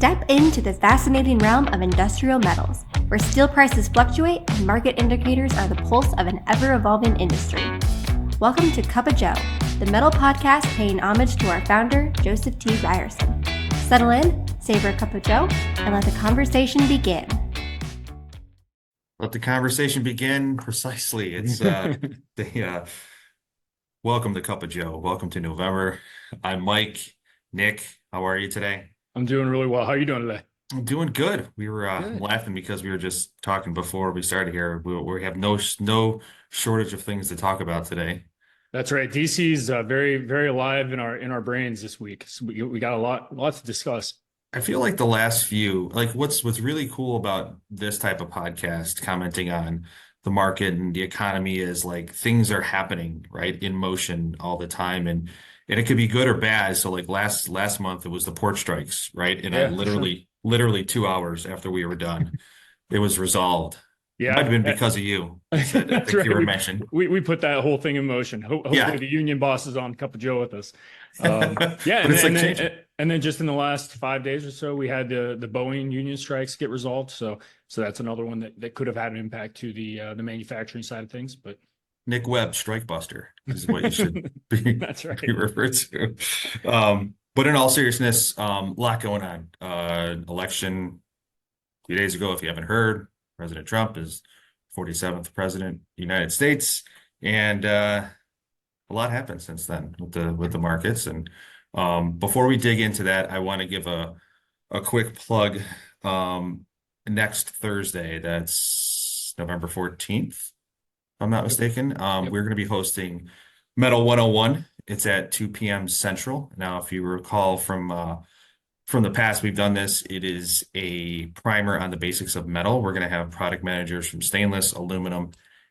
Step into the fascinating realm of industrial metals, where steel prices fluctuate and market indicators are the pulse of an ever-evolving industry. Welcome to Cup of Joe, the metal podcast paying homage to our founder, Joseph T. Ryerson. Settle in, savor a cup of Joe, and let the conversation begin. Let the conversation begin precisely. It's welcome to Cup of Joe. Welcome to November. I'm Mike. Nick, how are you today? I'm doing really well. How are you doing today? I'm doing good. We were Good. laughing because we were just talking before we started here. We have no shortage of things to talk about today. That's right. DC's very, very alive in our brains this week. So we got a lot to discuss. I feel like the last few, like what's really cool about this type of podcast, commenting on the market and the economy, is like things are happening, right, in motion all the time, and it could be good or bad. So like last month it was the port strikes, right? And I Yeah, for sure. literally 2 hours after we were done, it was resolved. It might have Yeah, been because of you. I that's think you right. were mentioned. We put that whole thing in motion. Hopefully Yeah. the union boss is on Cup of Joe with us. But Yeah, it's like changing. and then just in the last 5 days or so, we had the Boeing union strikes get resolved. So that's another one that could have had an impact to the manufacturing side of things. But Nick Webb, strike buster, is what you should be, that's right. be referred to. But in all seriousness, a lot going on. Election a few days ago, if you haven't heard, President Trump is 47th president of the United States, and a lot happened since then with the markets. And before we dig into that, I want to give a quick plug. Next Thursday, that's November 14th. I'm not mistaken. Yep. We're going to be hosting Metal 101. It's at 2 p.m. Central. Now, if you recall from the past, we've done this. It is a primer on the basics of metal. We're going to have product managers from stainless, aluminum,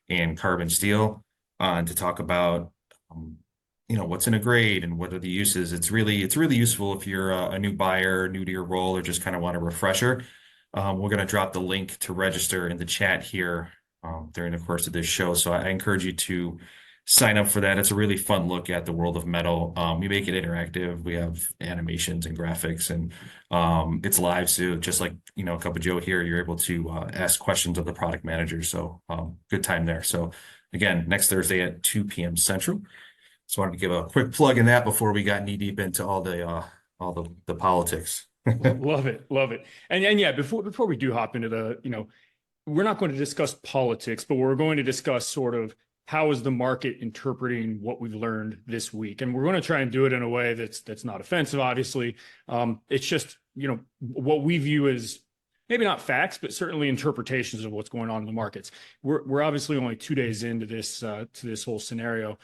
and carbon steel on to talk about what's in a grade and what are the uses. It's really useful if you're a new buyer, new to your role, or just kind of want a refresher. We're going to drop the link to register in the chat here during the course of this show. So I encourage you to sign up for that. It's a really fun look at the world of metal. We make it interactive. We have animations and graphics, and it's live. So just like, a Cup of Joe here, you're able to ask questions of the product manager. So good time there. So again, next Thursday at 2 p.m. Central. So I wanted to give a quick plug in that before we got knee deep into all the politics. Love it. And yeah, before we do hop into we're not going to discuss politics, but we're going to discuss sort of how is the market interpreting what we've learned this week. And we're going to try and do it in a way that's not offensive, obviously. It's just, what we view as maybe not facts, but certainly interpretations of what's going on in the markets. We're obviously only 2 days into this whole scenario.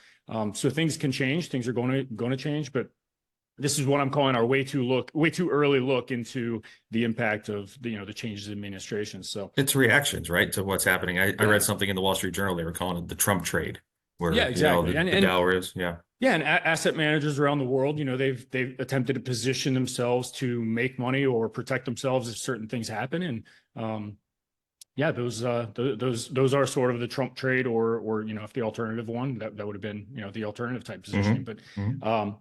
So things can change, things are going to change, but this is what I'm calling our way too early look into the impact of the changes in administration. So it's reactions, right, to what's happening. I read something in the Wall Street Journal. They were calling it the Trump trade, where yeah, exactly. The Dow is, yeah. Yeah, and asset managers around the world, they've attempted to position themselves to make money or protect themselves if certain things happen, and yeah, those are sort of the Trump trade, or if the alternative one that would have been the alternative type positioning, but.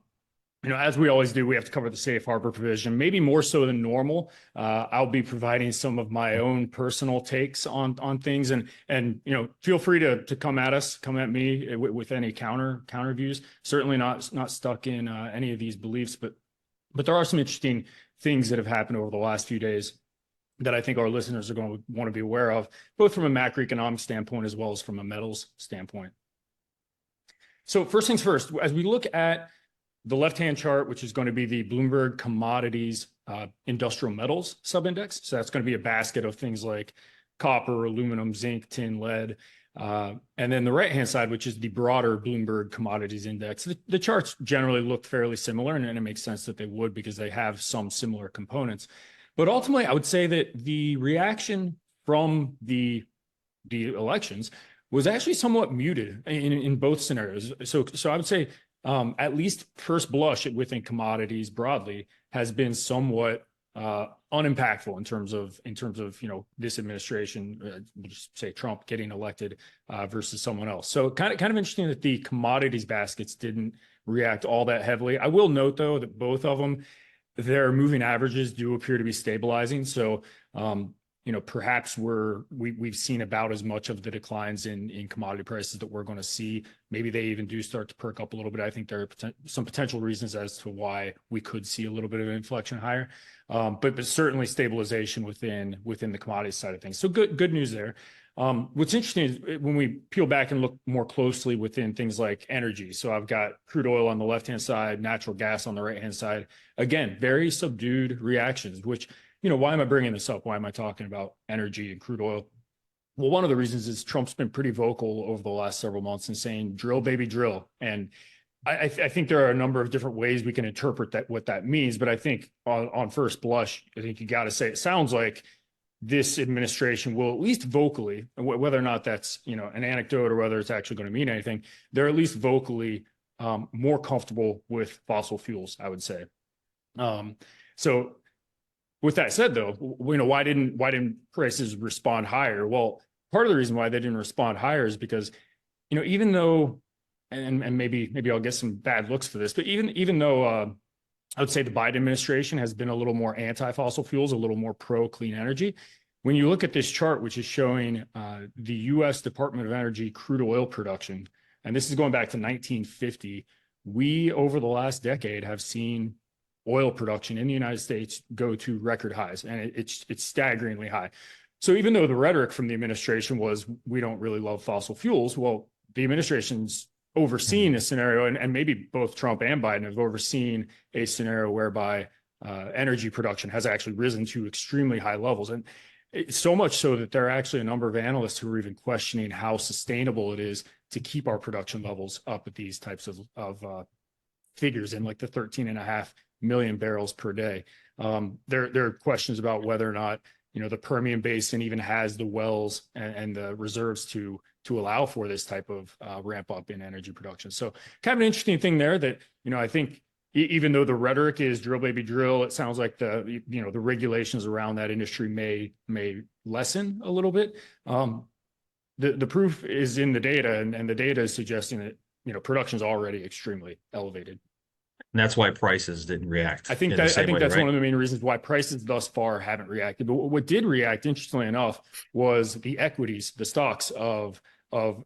As we always do, we have to cover the safe harbor provision, maybe more so than normal. I'll be providing some of my own personal takes on things, and feel free to come at me with any counter views. Certainly not stuck in any of these beliefs, but there are some interesting things that have happened over the last few days that I think our listeners are going to want to be aware of, both from a macroeconomic standpoint as well as from a metals standpoint. So first things first, as we look at the left-hand chart, which is going to be the Bloomberg Commodities Industrial Metals Subindex. So that's going to be a basket of things like copper, aluminum, zinc, tin, lead. And then the right-hand side, which is the broader Bloomberg Commodities Index. The charts generally look fairly similar, and it makes sense that they would because they have some similar components. But ultimately, I would say that the reaction from the elections was actually somewhat muted in both scenarios. So I would say, at least first blush within commodities broadly has been somewhat unimpactful in terms of this administration, just say Trump getting elected versus someone else. So kind of interesting that the commodities baskets didn't react all that heavily. I will note though that both of them their moving averages do appear to be stabilizing. So, perhaps we've seen about as much of the declines in commodity prices that we're going to see. Maybe they even do start to perk up a little bit. I think there are some potential reasons as to why we could see a little bit of an inflection higher, but certainly stabilization within the commodity side of things. So good news there. What's interesting is when we peel back and look more closely within things like energy. So I've got crude oil on the left-hand side, natural gas on the right-hand side. Again, very subdued reactions, which, why am I bringing this up? Why am I talking about energy and crude oil? Well, one of the reasons is Trump's been pretty vocal over the last several months and saying, drill, baby, drill. And I think there are a number of different ways we can interpret that, what that means. But I think on first blush, I think you got to say, it sounds like this administration will at least vocally, whether or not that's, an anecdote or whether it's actually going to mean anything, they're at least vocally more comfortable with fossil fuels, I would say. So with that said, though, why didn't prices respond higher? Well, part of the reason why they didn't respond higher is because, even though, and maybe I'll get some bad looks for this, but even though I would say the Biden administration has been a little more anti-fossil fuels, a little more pro-clean energy. When you look at this chart, which is showing the U.S. Department of Energy crude oil production, and this is going back to 1950, we, over the last decade, have seen oil production in the United States go to record highs, and it's staggeringly high. So even though the rhetoric from the administration was, we don't really love fossil fuels, well, the administration's overseen a scenario, and maybe both Trump and Biden have overseen a scenario whereby energy production has actually risen to extremely high levels. And it's so much so that there are actually a number of analysts who are even questioning how sustainable it is to keep our production levels up at these types of figures in like the 13.5 million barrels per day. There are questions about whether or not, the Permian Basin even has the wells and the reserves to allow for this type of ramp up in energy production. So kind of an interesting thing there that, I think even though the rhetoric is drill, baby, drill, it sounds like the regulations around that industry may lessen a little bit. The proof is in the data, and the data is suggesting that, production is already extremely elevated. And that's why prices didn't react. I think that's one of the main reasons why prices thus far haven't reacted. But what did react, interestingly enough, was the equities, the stocks of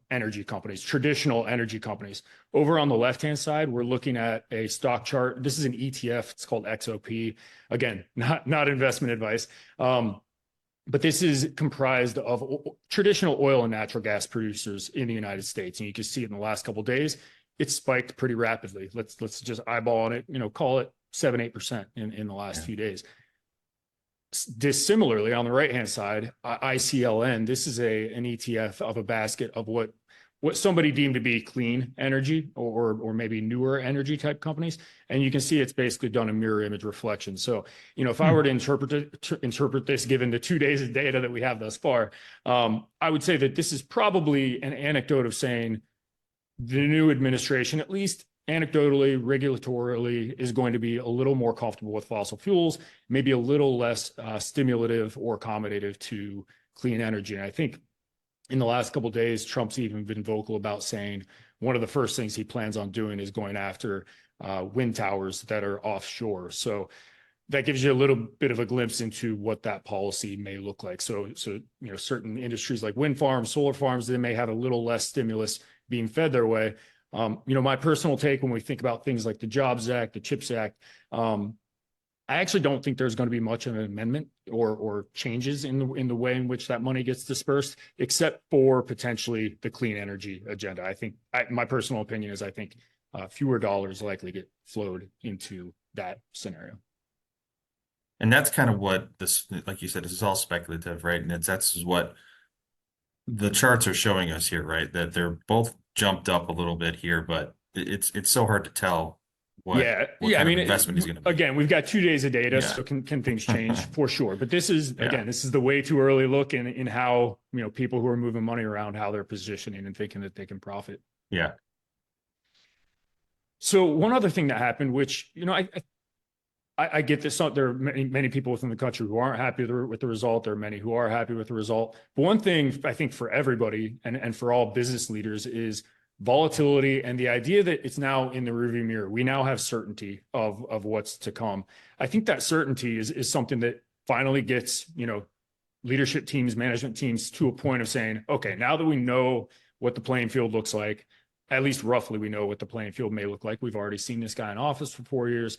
energy companies, traditional energy companies. Over on the left-hand side, we're looking at a stock chart. This is an ETF. It's called XOP. Again, not investment advice. But this is comprised of traditional oil and natural gas producers in the United States. And you can see it in the last couple of days. It's spiked pretty rapidly. Let's just eyeball on it, call it 7-8% in the last few days. Dissimilarly, on the right-hand side, ICLN, this is an ETF of a basket of what somebody deemed to be clean energy or maybe newer energy type companies. And you can see it's basically done a mirror image reflection. So, if I were to interpret this, given the 2 days of data that we have thus far, I would say that this is probably an anecdote of saying, the new administration, at least anecdotally, regulatorily, is going to be a little more comfortable with fossil fuels, maybe a little less stimulative or accommodative to clean energy. And I think in the last couple of days, Trump's even been vocal about saying one of the first things he plans on doing is going after wind towers that are offshore. So that gives you a little bit of a glimpse into what that policy may look like. So certain industries like wind farms, solar farms, they may have a little less stimulus being fed their way. My personal take when we think about things like the Jobs Act, the CHIPS Act, I actually don't think there's going to be much of an amendment or changes in the way in which that money gets dispersed, except for potentially the clean energy agenda. I think my personal opinion is I think fewer dollars likely get flowed into that scenario. And that's kind of what this, like you said, this is all speculative, right? And that's what the charts are showing us here, right? That they're both jumped up a little bit here, but it's so hard to tell what kind of investment is going to be. Again, we've got 2 days of data, so can things change for sure. But this is this is the way too early look in how people who are moving money around, how they're positioning and thinking that they can profit. Yeah. So one other thing that happened, which I get this. There are many people within the country who aren't happy with the result. There are many who are happy with the result. But one thing I think for everybody and for all business leaders is volatility and the idea that it's now in the rearview mirror. We now have certainty of what's to come. I think that certainty is something that finally gets, leadership teams, management teams to a point of saying, okay, now that we know what the playing field looks like, at least roughly we know what the playing field may look like. We've already seen this guy in office for 4 years.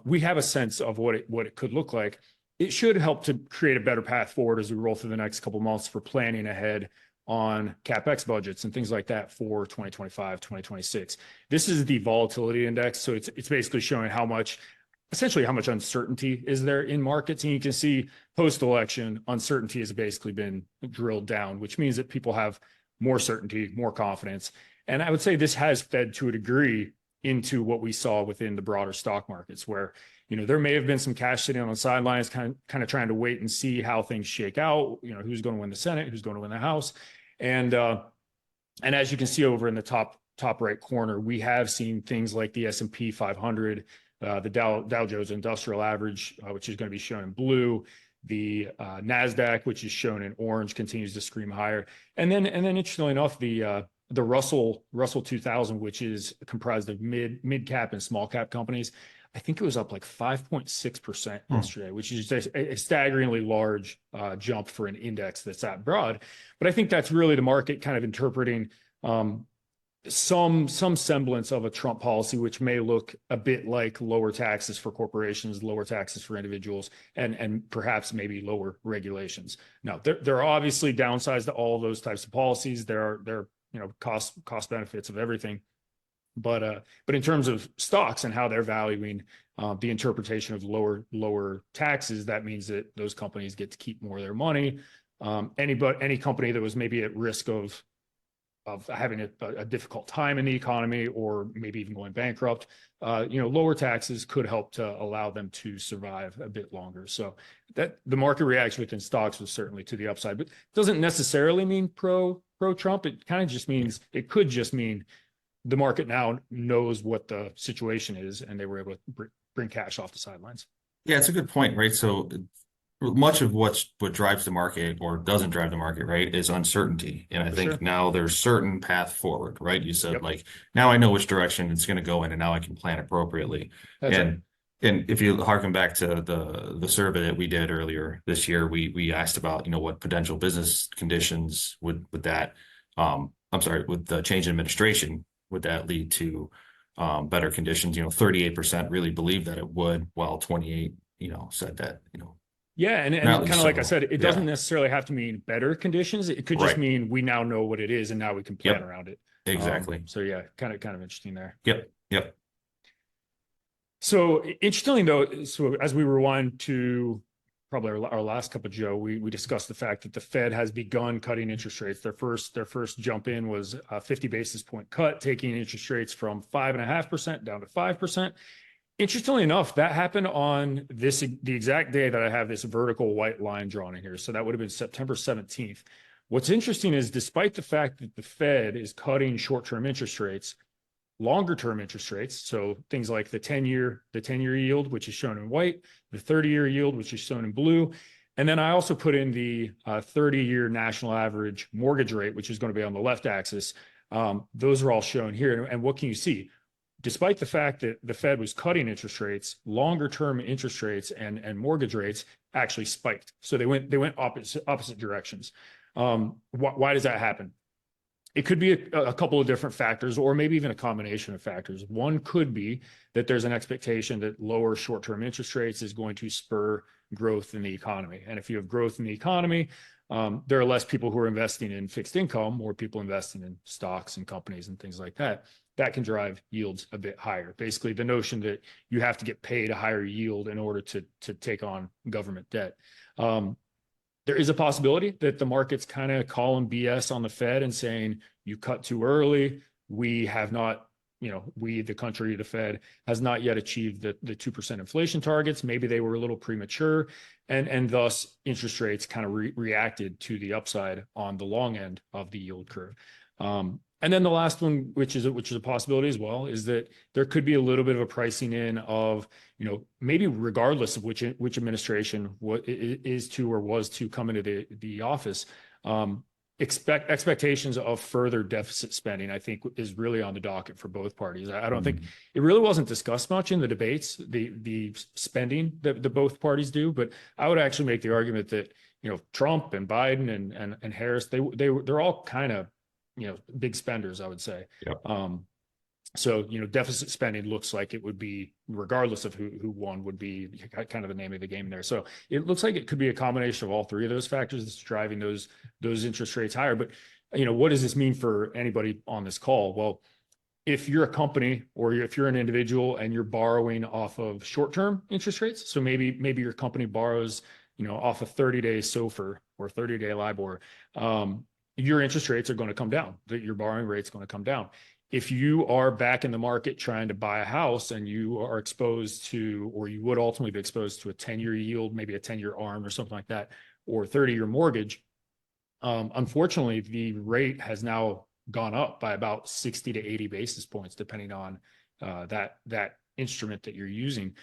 We have a sense of what it could look like. It should help to create a better path forward as we roll through the next couple of months for planning ahead on CapEx budgets and things like that for 2025, 2026. This is the volatility index. So it's basically showing essentially how much uncertainty is there in markets. And you can see post-election uncertainty has basically been drilled down, which means that people have more certainty, more confidence. And I would say this has fed to a degree into what we saw within the broader stock markets, where there may have been some cash sitting on the sidelines, kind of trying to wait and see how things shake out. Who's going to win the Senate, who's going to win the House, and as you can see over in the top right corner, we have seen things like the S&P 500, the Dow Jones Industrial Average, which is going to be shown in blue. The NASDAQ, which is shown in orange, continues to scream higher, and then interestingly enough, the Russell 2000, which is comprised of mid cap and small cap companies, I think it was up like 5.6% yesterday, which is a staggeringly large jump for an index that's that broad. But I think that's really the market kind of interpreting some semblance of a Trump policy, which may look a bit like lower taxes for corporations, lower taxes for individuals, and perhaps maybe lower regulations. Now, there are obviously downsides to all of those types of policies. There are cost benefits of everything. But in terms of stocks and how they're valuing the interpretation of lower taxes, that means that those companies get to keep more of their money. Any company that was maybe at risk of having a difficult time in the economy or maybe even going bankrupt, lower taxes could help to allow them to survive a bit longer. So that the market reaction within stocks was certainly to the upside, but doesn't necessarily mean pro Trump. It kind of just means, it could just mean the market now knows what the situation is and they were able to bring cash off the sidelines. Yeah, it's a good point, right? So much of what drives the market or doesn't drive the market, right, is uncertainty. And I think now there's certain path forward, right? You said now I know which direction it's going to go in and now I can plan appropriately. And if you harken back to the survey that we did earlier this year, we asked about, what potential business conditions would with the change in administration, would that lead to better conditions? 38% really believed that it would, while 28, said that, Yeah, and kind of like I said, it doesn't necessarily have to mean better conditions. It could just mean we now know what it is and now we can plan around it. Exactly. So yeah, kind of interesting there. Yep. So interestingly though, so as we rewind to probably our last cup of Joe, we discussed the fact that the Fed has begun cutting interest rates. Their first jump in was a 50 basis point cut, taking interest rates from 5.5% down to 5%. Interestingly enough, that happened on the exact day that I have this vertical white line drawn in here. So that would have been September 17th. What's interesting is, despite the fact that the Fed is cutting short-term interest rates, longer-term interest rates, so things like the 10-year yield, which is shown in white, the 30-year yield, which is shown in blue, and then I also put in the 30-year national average mortgage rate, which is going to be on the left axis. Those are all shown here. And what can you see? Despite the fact that the Fed was cutting interest rates, longer-term interest rates and mortgage rates actually spiked. So they went opposite directions. Why does that happen? It could be a couple of different factors, or maybe even a combination of factors. One could be that there's an expectation that lower short-term interest rates is going to spur growth in the economy. And if you have growth in the economy, there are less people who are investing in fixed income, more people investing in stocks and companies and things like that. That can drive yields a bit higher. Basically, the notion that you have to get paid a higher yield in order to take on government debt. There is a possibility that the market's kind of calling BS on the Fed and saying, you cut too early. We have not, the country, the Fed, has not yet achieved the 2% inflation targets. Maybe they were a little premature, and thus interest rates kind of reacted to the upside on the long end of the yield curve. And then the last one, which is a possibility as well, is that there could be a little bit of a pricing in of, maybe regardless of which administration is to or was to come into the office, expectations of further deficit spending, I think, is really on the docket for both parties. I don't think it really wasn't discussed much in the debates, the spending that the both parties do, but I would actually make the argument that, Trump and Biden and Harris, they're all kind of, big spenders, I would say. Yep. So, deficit spending looks like it would be, regardless of who won, would be kind of the name of the game there. So it looks like it could be a combination of all three of those factors that's driving those interest rates higher. But, what does this mean for anybody on this call? Well, if you're a company or if you're an individual and you're borrowing off of short-term interest rates, so maybe your company borrows, off of 30-day SOFR or 30-day LIBOR, your interest rates are going to come down. Your borrowing rate's going to come down. If you are back in the market trying to buy a house and you are exposed to, or you would ultimately be exposed to a 10-year yield, maybe a 10-year ARM or something like that, or 30-year mortgage, unfortunately, the rate has now gone up by about 60 to 80 basis points, depending on that instrument that you're using.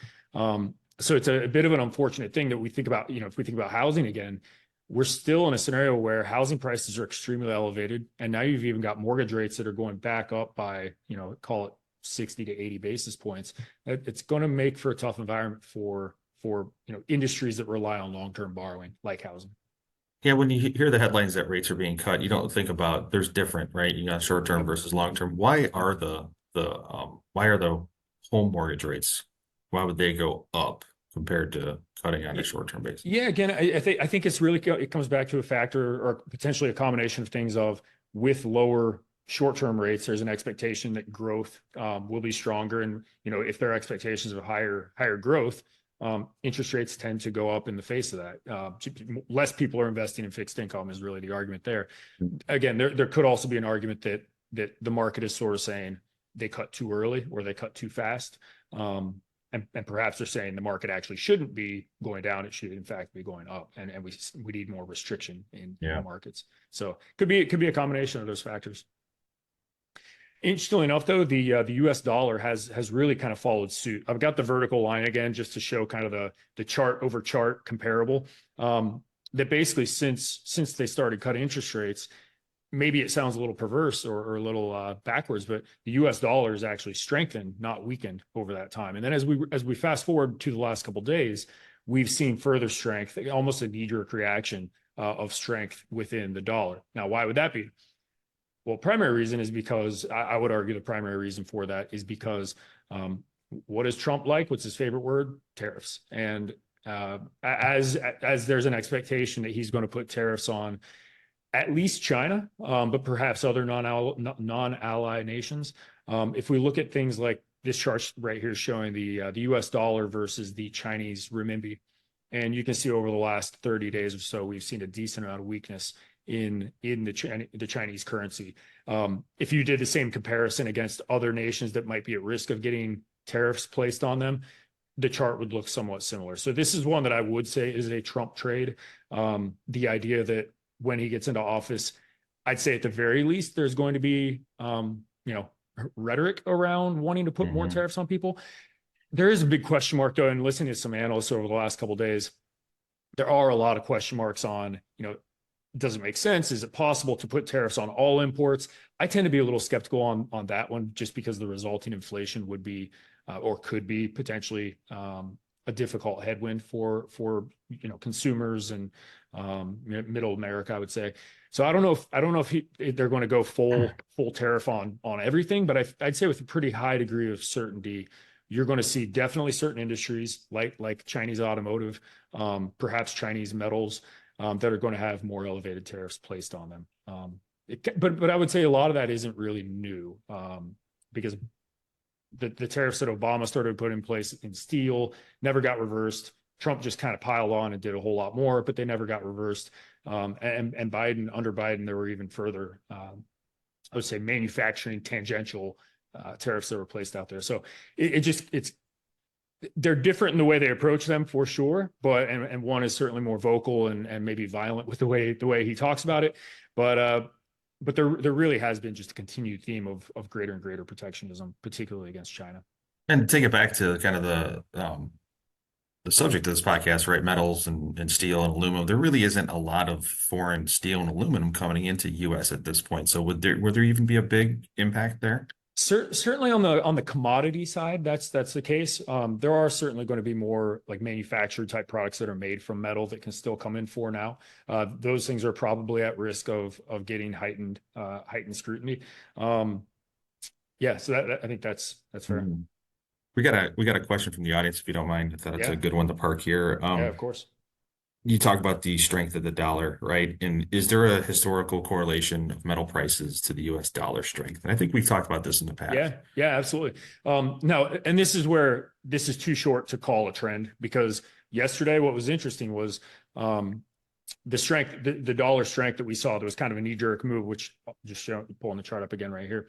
So it's a bit of an unfortunate thing that we think about, if we think about housing again, we're still in a scenario where housing prices are extremely elevated. And now you've even got mortgage rates that are going back up by, call it 60 to 80 basis points. It's going to make for a tough environment for industries that rely on long-term borrowing, like housing. Yeah, when you hear the headlines that rates are being cut, you don't think about there's different, right? You got short-term versus long-term. Why are the home mortgage rates? Why would they go up compared to cutting on a short-term basis? Yeah, again, I think it's really, it comes back to a factor or potentially a combination of things of, with lower short-term rates, there's an expectation that growth will be stronger. And, if there are expectations of higher growth, interest rates tend to go up in the face of that. Less people are investing in fixed income is really the argument there. Again, there could also be an argument that the market is sort of saying they cut too early or they cut too fast. And perhaps they're saying the market actually shouldn't be going down. It should in fact be going up. And we need more restriction in the markets. So it could be a combination of those factors. Interestingly enough, though, the US dollar has really kind of followed suit. I've got the vertical line again, just to show kind of the chart over chart comparable, that basically since they started cutting interest rates, maybe it sounds a little perverse or a little backwards, but the US dollar is actually strengthened, not weakened over that time. And then as we fast forward to the last couple of days, we've seen further strength, almost a knee-jerk reaction of strength within the dollar. Now, why would that be? Well, primary reason is because I would argue the primary reason for that is because what is Trump like? What's his favorite word? Tariffs. And as there's an expectation that he's going to put tariffs on at least China, but perhaps other non-ally nations. If we look at things like this chart right here showing the US dollar versus the Chinese renminbi, and you can see over the last 30 days or so, we've seen a decent amount of weakness in the Chinese currency. If you did the same comparison against other nations that might be at risk of getting tariffs placed on them, the chart would look somewhat similar. So this is one that I would say is a Trump trade. The idea that when he gets into office, I'd say at the very least, there's going to be, rhetoric around wanting to put more tariffs on people. There is a big question mark, though, and listening to some analysts over the last couple of days, there are a lot of question marks on, does it make sense? Is it possible to put tariffs on all imports? I tend to be a little skeptical on that one, just because the resulting inflation would be, or could be potentially a difficult headwind for consumers and middle America, I would say. So I don't know if they're going to go full tariff on everything, but I'd say with a pretty high degree of certainty, you're going to see definitely certain industries like Chinese automotive, perhaps Chinese metals, that are going to have more elevated tariffs placed on them. But I would say a lot of that isn't really new, because the tariffs that Obama started to put in place in steel never got reversed. Trump just kind of piled on and did a whole lot more, but they never got reversed. And under Biden, there were even further, I would say, manufacturing tangential tariffs that were placed out there. So they're different in the way they approach them, for sure. But and one is certainly more vocal and maybe violent with the way he talks about it. But there really has been just a continued theme of greater and greater protectionism, particularly against China. And take it back to kind of the subject of this podcast, right? Metals and steel and aluminum. There really isn't a lot of foreign steel and aluminum coming into U.S. at this point. So would there even be a big impact there? Certainly on the commodity side, that's the case. There are certainly going to be more like manufactured type products that are made from metal that can still come in for now. Those things are probably at risk of getting heightened scrutiny. Yeah, so I think that's fair. Mhm. We got a question from the audience, if you don't mind, if that's Yeah, a good one to park here. yeah, of course. You talk about the strength of the dollar, right? And is there a historical correlation of metal prices to the US dollar strength? And I think we've talked about this in the past. Yeah, absolutely. No, and this is where this is too short to call a trend, because yesterday what was interesting was the strength, the dollar strength that we saw. There was kind of a knee-jerk move, which pulling the chart up again right here.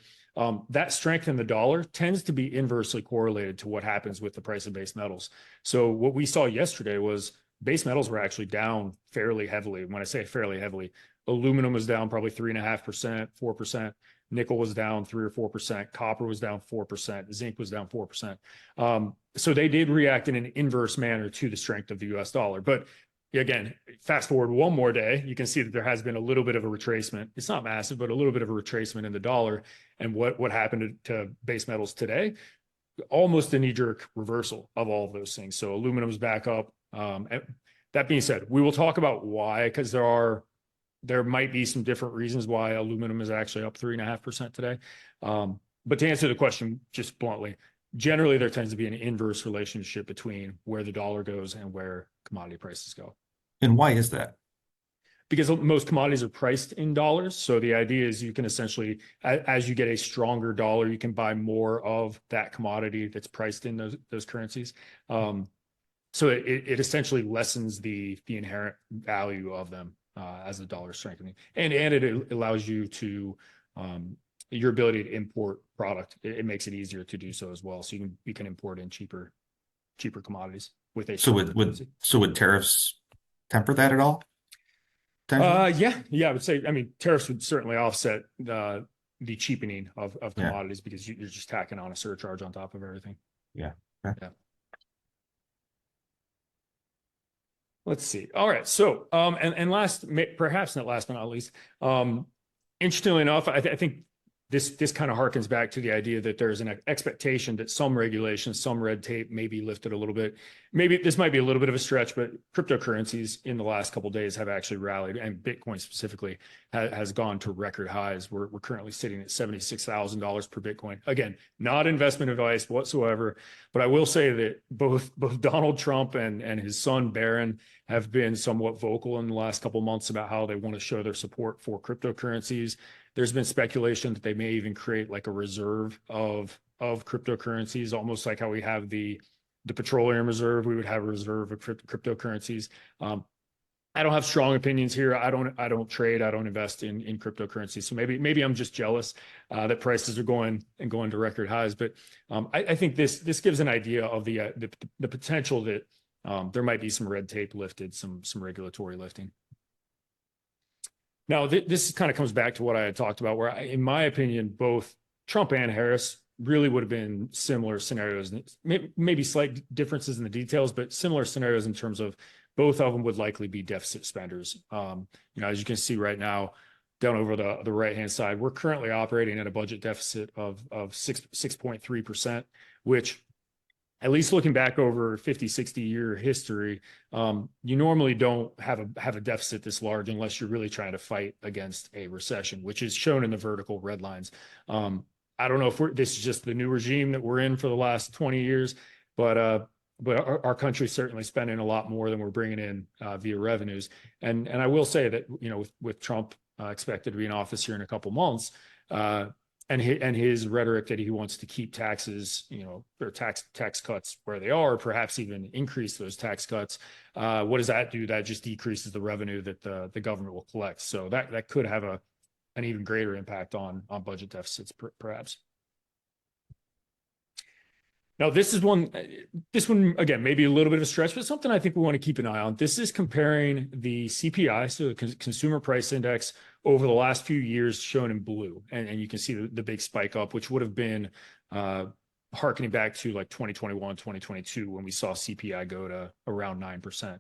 That strength in the dollar tends to be inversely correlated to what happens with the price of base metals. So what we saw yesterday was base metals were actually down fairly heavily. When I say fairly heavily, aluminum was down probably 3.5%, 4%. Nickel was down 3 or 4%. Copper was down 4%. Zinc was down 4%. So they did react in an inverse manner to the strength of the US dollar. But again, fast forward one more day, you can see that there has been a little bit of a retracement. It's not massive, but a little bit of a retracement in the dollar. And what happened to base metals today? Almost a knee-jerk reversal of all of those things. So aluminum's back up. That being said, we will talk about why, because there might be some different reasons why aluminum is actually up 3.5% today. But to answer the question just bluntly, generally there tends to be an inverse relationship between where the dollar goes and where commodity prices go. And why is that? Because most commodities are priced in dollars. So the idea is you can essentially, as you get a stronger dollar, you can buy more of that commodity that's priced in those currencies. So it essentially lessens the inherent value of them as the dollar is strengthening, and it allows you to your ability to import product. It makes it easier to do so as well. So you can import in cheaper commodities with a stronger currency. So would tariffs temper that at all? Yeah, I would say. I mean, tariffs would certainly offset the cheapening of commodities, because you're just tacking on a surcharge on top of everything. Yeah. Yeah. Let's see. All right. So, and last, perhaps not last but not least, interestingly enough, I think this kind of harkens back to the idea that there's an expectation that some regulations, some red tape may be lifted a little bit. Maybe this might be a little bit of a stretch, but cryptocurrencies in the last couple of days have actually rallied, and Bitcoin specifically has gone to record highs. We're currently sitting at $76,000 per Bitcoin. Again, not investment advice whatsoever, but I will say that both Donald Trump and his son Barron have been somewhat vocal in the last couple of months about how they want to show their support for cryptocurrencies. There's been speculation that they may even create like a reserve of cryptocurrencies, almost like how we have the petroleum reserve. We would have a reserve of cryptocurrencies. I don't have strong opinions here. I don't trade. I don't invest in cryptocurrencies. So maybe I'm just jealous that prices are going to record highs. But I think this gives an idea of the potential that there might be some red tape lifted, some regulatory lifting. Now, this kind of comes back to what I had talked about, where in my opinion, both Trump and Harris really would have been similar scenarios, maybe slight differences in the details, but similar scenarios in terms of both of them would likely be deficit spenders. As you can see right now, down over the right-hand side, we're currently operating at a budget deficit of 6.3%, which, at least looking back over 50, 60-year history, you normally don't have a deficit this large unless you're really trying to fight against a recession, which is shown in the vertical red lines. I don't know if this is just the new regime that we're in for the last 20 years, but our country's certainly spending a lot more than we're bringing in via revenues. And I will say that, with Trump expected to be in office here in a couple months, and his rhetoric that he wants to keep taxes, or tax cuts where they are, perhaps even increase those tax cuts. What does that do? That just decreases the revenue that the government will collect. So that could have an even greater impact on budget deficits, perhaps. Now, this one, again, maybe a little bit of a stretch, but something I think we want to keep an eye on. This is comparing the CPI, so the Consumer Price Index, over the last few years, shown in blue. And you can see the big spike up, which would have been harkening back to like 2021, 2022, when we saw CPI go to around 9%.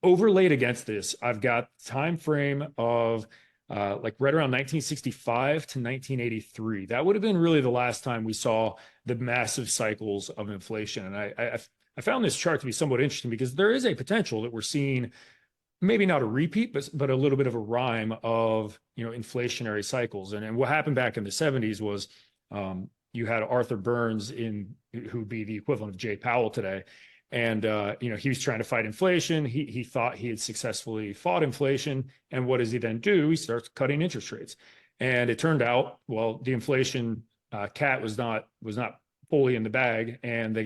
Overlaid against this, I've got time frame of like right around 1965 to 1983. That would have been really the last time we saw the massive cycles of inflation. And I found this chart to be somewhat interesting because there is a potential that we're seeing maybe not a repeat, but a little bit of a rhyme of, inflationary cycles. And what happened back in the 70s was you had Arthur Burns who'd be the equivalent of Jay Powell today. And, he was trying to fight inflation. He thought he had successfully fought inflation. And what does he then do? He starts cutting interest rates. And it turned out, well, the inflation cat was not fully in the bag. And the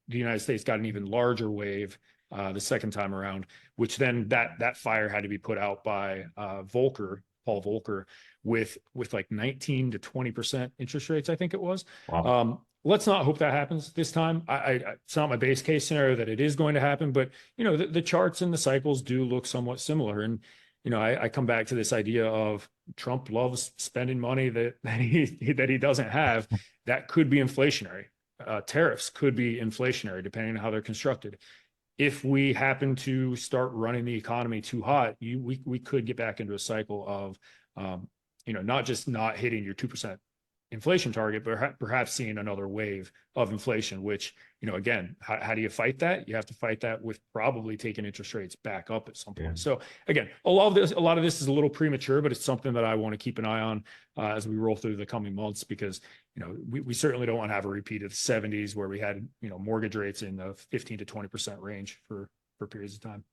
United States got an even larger wave the second time around, which then that fire had to be put out by Paul Volcker, with like 19 to 20% interest rates, I think it was. Wow. Let's not hope that happens this time. It's not my base case scenario that it is going to happen, but the charts and the cycles do look somewhat similar. And I come back to this idea of Trump loves spending money that he doesn't have. That could be inflationary. Tariffs could be inflationary depending on how they're constructed. If we happen to start running the economy too hot, we could get back into a cycle of not just not hitting your 2% inflation target, but perhaps seeing another wave of inflation, which, again, how do you fight that? You have to fight that with probably taking interest rates back up at some point. Yeah. So again, a lot of this is a little premature, but it's something that I want to keep an eye on as we roll through the coming months, because, we certainly don't want to have a repeat of the 70s where we had, mortgage rates in the 15 to 20% range for periods of time.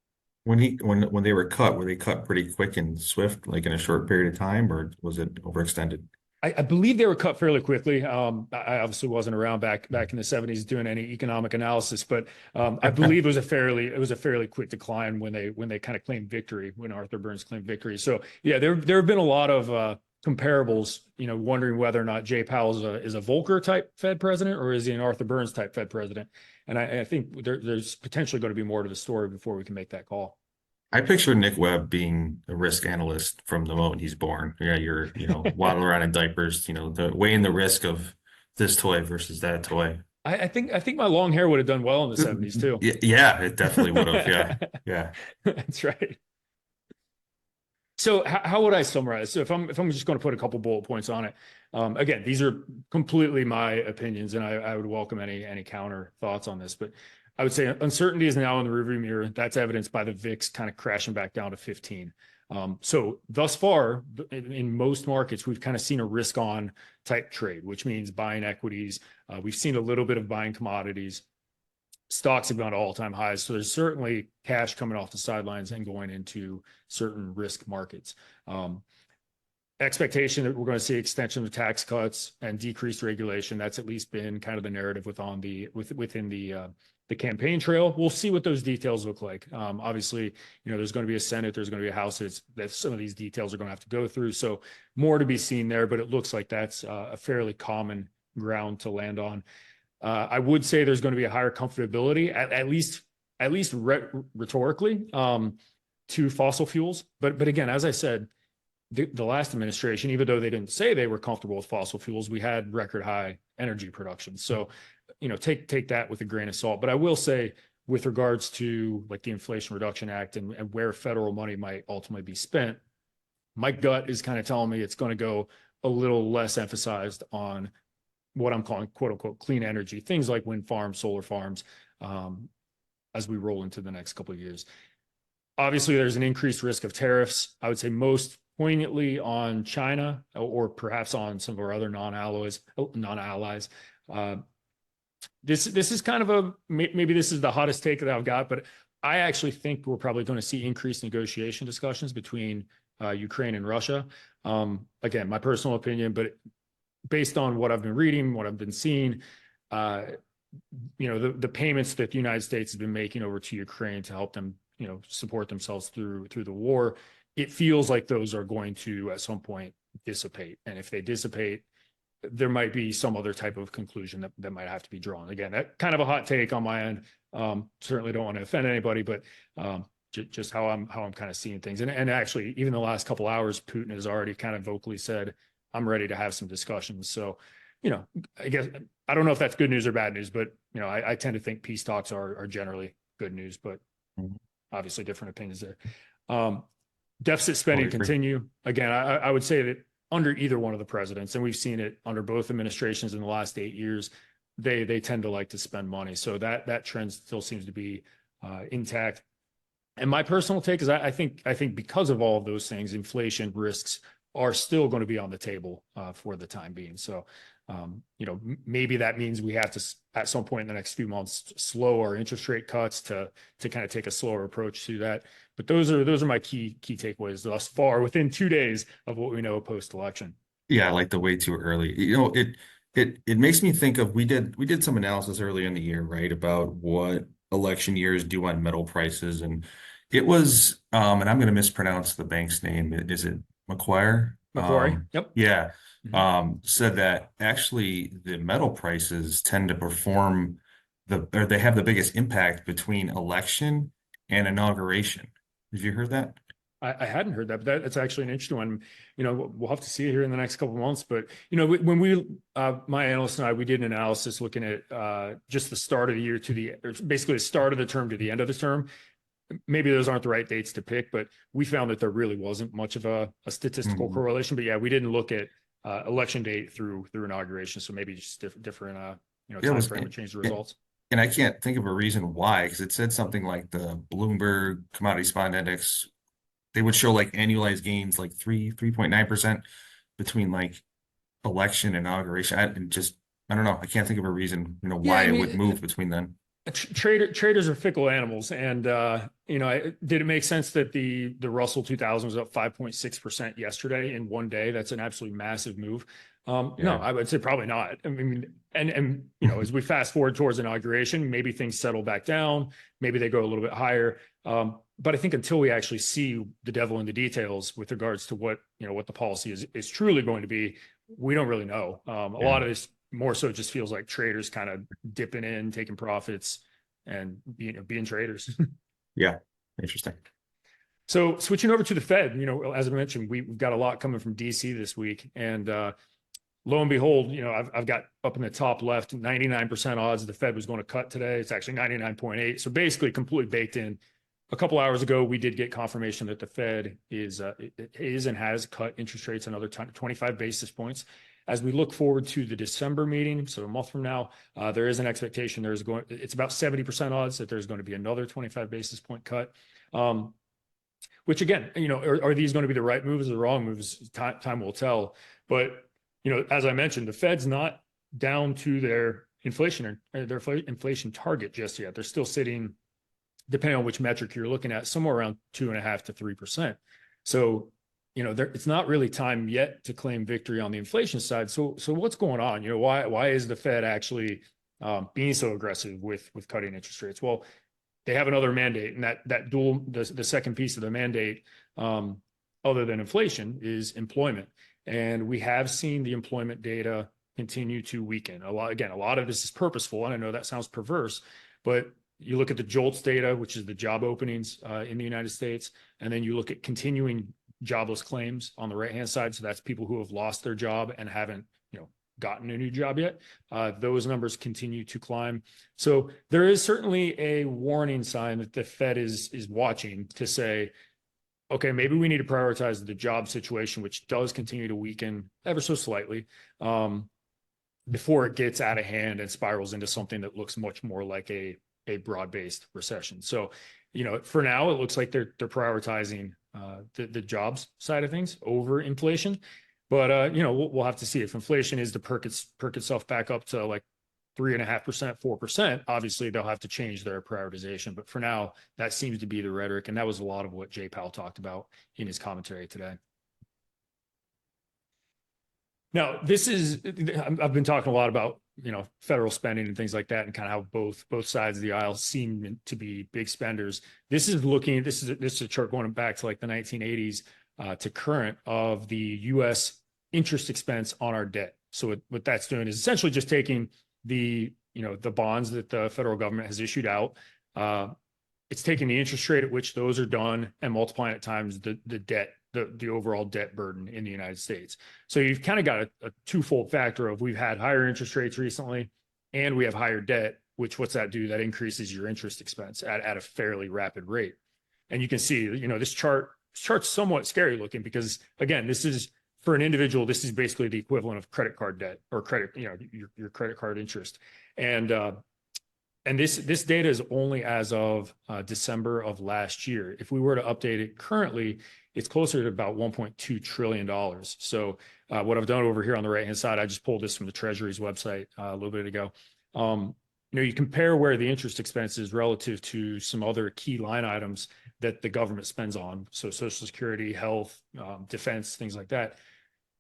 When they were cut pretty quick and swift, like in a short period of time, or was it overextended? I believe they were cut fairly quickly. I obviously wasn't around back in the 70s doing any economic analysis, but I believe it was a fairly quick decline when they kind of claimed victory, when Arthur Burns claimed victory. So yeah, there have been a lot of comparables, wondering whether or not Jay Powell is a Volcker type Fed president, or is he an Arthur Burns type Fed president? And I think there's potentially going to be more to the story before we can make that call. I picture Nick Webb being a risk analyst from the moment he's born. Yeah, you're, waddling around in diapers, weighing the risk of this toy versus that toy. I think my long hair would have done well in the 70s too. Yeah, it definitely would have. Yeah. That's right. So how would I summarize? So if I'm just going to put a couple bullet points on it, again, these are completely my opinions, and I would welcome any counter thoughts on this, but I would say uncertainty is now in the rearview mirror. That's evidenced by the VIX kind of crashing back down to 15. So thus far, in most markets, we've kind of seen a risk on type trade, which means buying equities. We've seen a little bit of buying commodities. Stocks have gone to all-time highs. So there's certainly cash coming off the sidelines and going into certain risk markets. Expectation that we're going to see extension of tax cuts and decreased regulation. That's at least been kind of the narrative within the campaign trail. We'll see what those details look like. Obviously, there's going to be a Senate, there's going to be a House that some of these details are going to have to go through. So more to be seen there, but it looks like that's a fairly common ground to land on. I would say there's going to be a higher comfortability, at least rhetorically, to fossil fuels. But again, as I said, the last administration, even though they didn't say they were comfortable with fossil fuels, we had record high energy production. So, take that with a grain of salt. But I will say, with regards to like the Inflation Reduction Act and where federal money might ultimately be spent, my gut is kind of telling me it's going to go a little less emphasized on what I'm calling quote unquote clean energy, things like wind farms, solar farms, as we roll into the next couple of years. Obviously, there's an increased risk of tariffs. I would say most poignantly on China, or perhaps on some of our other non-allies. This is kind of maybe this is the hottest take that I've got, but I actually think we're probably going to see increased negotiation discussions between Ukraine and Russia. Again, my personal opinion, but based on what I've been reading, what I've been seeing, the payments that the United States has been making over to Ukraine to help them, support themselves through the war, it feels like those are going to at some point dissipate. And if they dissipate, there might be some other type of conclusion that might have to be drawn. Again, that kind of a hot take on my end. Certainly don't want to offend anybody, but just how I'm kind of seeing things. And actually, even the last couple hours, Putin has already kind of vocally said, I'm ready to have some discussions. So I guess I don't know if that's good news or bad news, but I tend to think peace talks are generally good news, but obviously different opinions there. Deficit spending continue. Again, I would say that under either one of the presidents, and we've seen it under both administrations in the last 8 years, they tend to like to spend money. So that trend still seems to be intact. And my personal take is I think because of all of those things, inflation risks are still going to be on the table for the time being. So, maybe that means we have to, at some point in the next few months, slow our interest rate cuts to kind of take a slower approach to that. But those are my key takeaways thus far within 2 days of what we know post-election. Yeah, I like the way too early. It makes me think of we did some analysis earlier in the year, right, about what election years do on metal prices, and it was and I'm going to mispronounce the bank's name. Is it Macquarie? Yep. Yeah. Said that actually the metal prices tend to perform or they have the biggest impact between election and inauguration. Have you heard that? I hadn't heard that, but that's actually an interesting one. We'll have to see it here in the next couple of months. But when we, my analyst and I, we did an analysis looking at just the start of the year or basically the start of the term to the end of the term. Maybe those aren't the right dates to pick, but we found that there really wasn't much of a statistical correlation. But yeah, we didn't look at election date through inauguration, so maybe just different time frame would change the results. And I can't think of a reason why, because it said something like the Bloomberg Commodity Spot Index. They would show like annualized gains like 3.9% between like election and inauguration. I don't know. I can't think of a reason, why it would move between them. Traders are fickle animals, and did it make sense that the Russell 2000 was up 5.6% yesterday in one day? That's an absolutely massive move. No, I would say probably not. I mean, and as we fast forward towards inauguration, maybe things settle back down, maybe they go a little bit higher. But I think until we actually see the devil in the details with regards to what the policy is truly going to be, we don't really know. A lot of this more so just feels like traders kind of dipping in, taking profits, and being traders. Yeah, interesting. So switching over to the Fed, as I mentioned, we've got a lot coming from DC this week, and lo and behold, I've got up in the top left 99% odds the Fed was going to cut today. It's actually 99.8, so basically completely baked in. A couple hours ago, we did get confirmation that the Fed is and has cut interest rates another 25 basis points. As we look forward to the December meeting, so a month from now, there is an expectation it's about 70% odds that there's going to be another 25 basis point cut. Which again, are these going to be the right moves or the wrong moves? Time will tell. But as I mentioned, the Fed's not down to their inflation target just yet. They're still sitting, depending on which metric you're looking at, somewhere around 2.5% to 3%. So, it's not really time yet to claim victory on the inflation side. So what's going on? Why is the Fed actually being so aggressive with cutting interest rates? Well, they have another mandate, and the second piece of the mandate, other than inflation, is employment. And we have seen the employment data continue to weaken. A lot of this is purposeful, and I know that sounds perverse, but you look at the JOLTS data, which is the job openings in the United States, and then you look at continuing jobless claims on the right-hand side. So that's people who have lost their job and haven't, gotten a new job yet. Those numbers continue to climb. So there is certainly a warning sign that the Fed is watching to say, okay, maybe we need to prioritize the job situation, which does continue to weaken ever so slightly, before it gets out of hand and spirals into something that looks much more like a broad-based recession. So, for now, it looks like they're prioritizing the jobs side of things over inflation. But, we'll have to see. If inflation is to perk itself back up to like 3.5%, 4%, obviously they'll have to change their prioritization. But for now, that seems to be the rhetoric. And that was a lot of what Jay Powell talked about in his commentary today. Now, I've been talking a lot about, federal spending and things like that, and kind of how both sides of the aisle seem to be big spenders. This is a chart going back to like the 1980s to current of the U.S. interest expense on our debt. So what that's doing is essentially just taking the bonds that the federal government has issued out, it's taking the interest rate at which those are done and multiplying it times the debt, the overall debt burden in the United States. So you've kind of got a twofold factor of we've had higher interest rates recently and we have higher debt, which what's that do? That increases your interest expense at a fairly rapid rate. And you can see, this chart's somewhat scary looking because again, this is for an individual, this is basically the equivalent of credit card debt or credit, your credit card interest. And this data is only as of December of last year. If we were to update it currently, it's closer to about $1.2 trillion. So what I've done over here on the right-hand side, I just pulled this from the Treasury's website a little bit ago. You compare where the interest expense is relative to some other key line items that the government spends on. So Social Security, health, defense, things like that.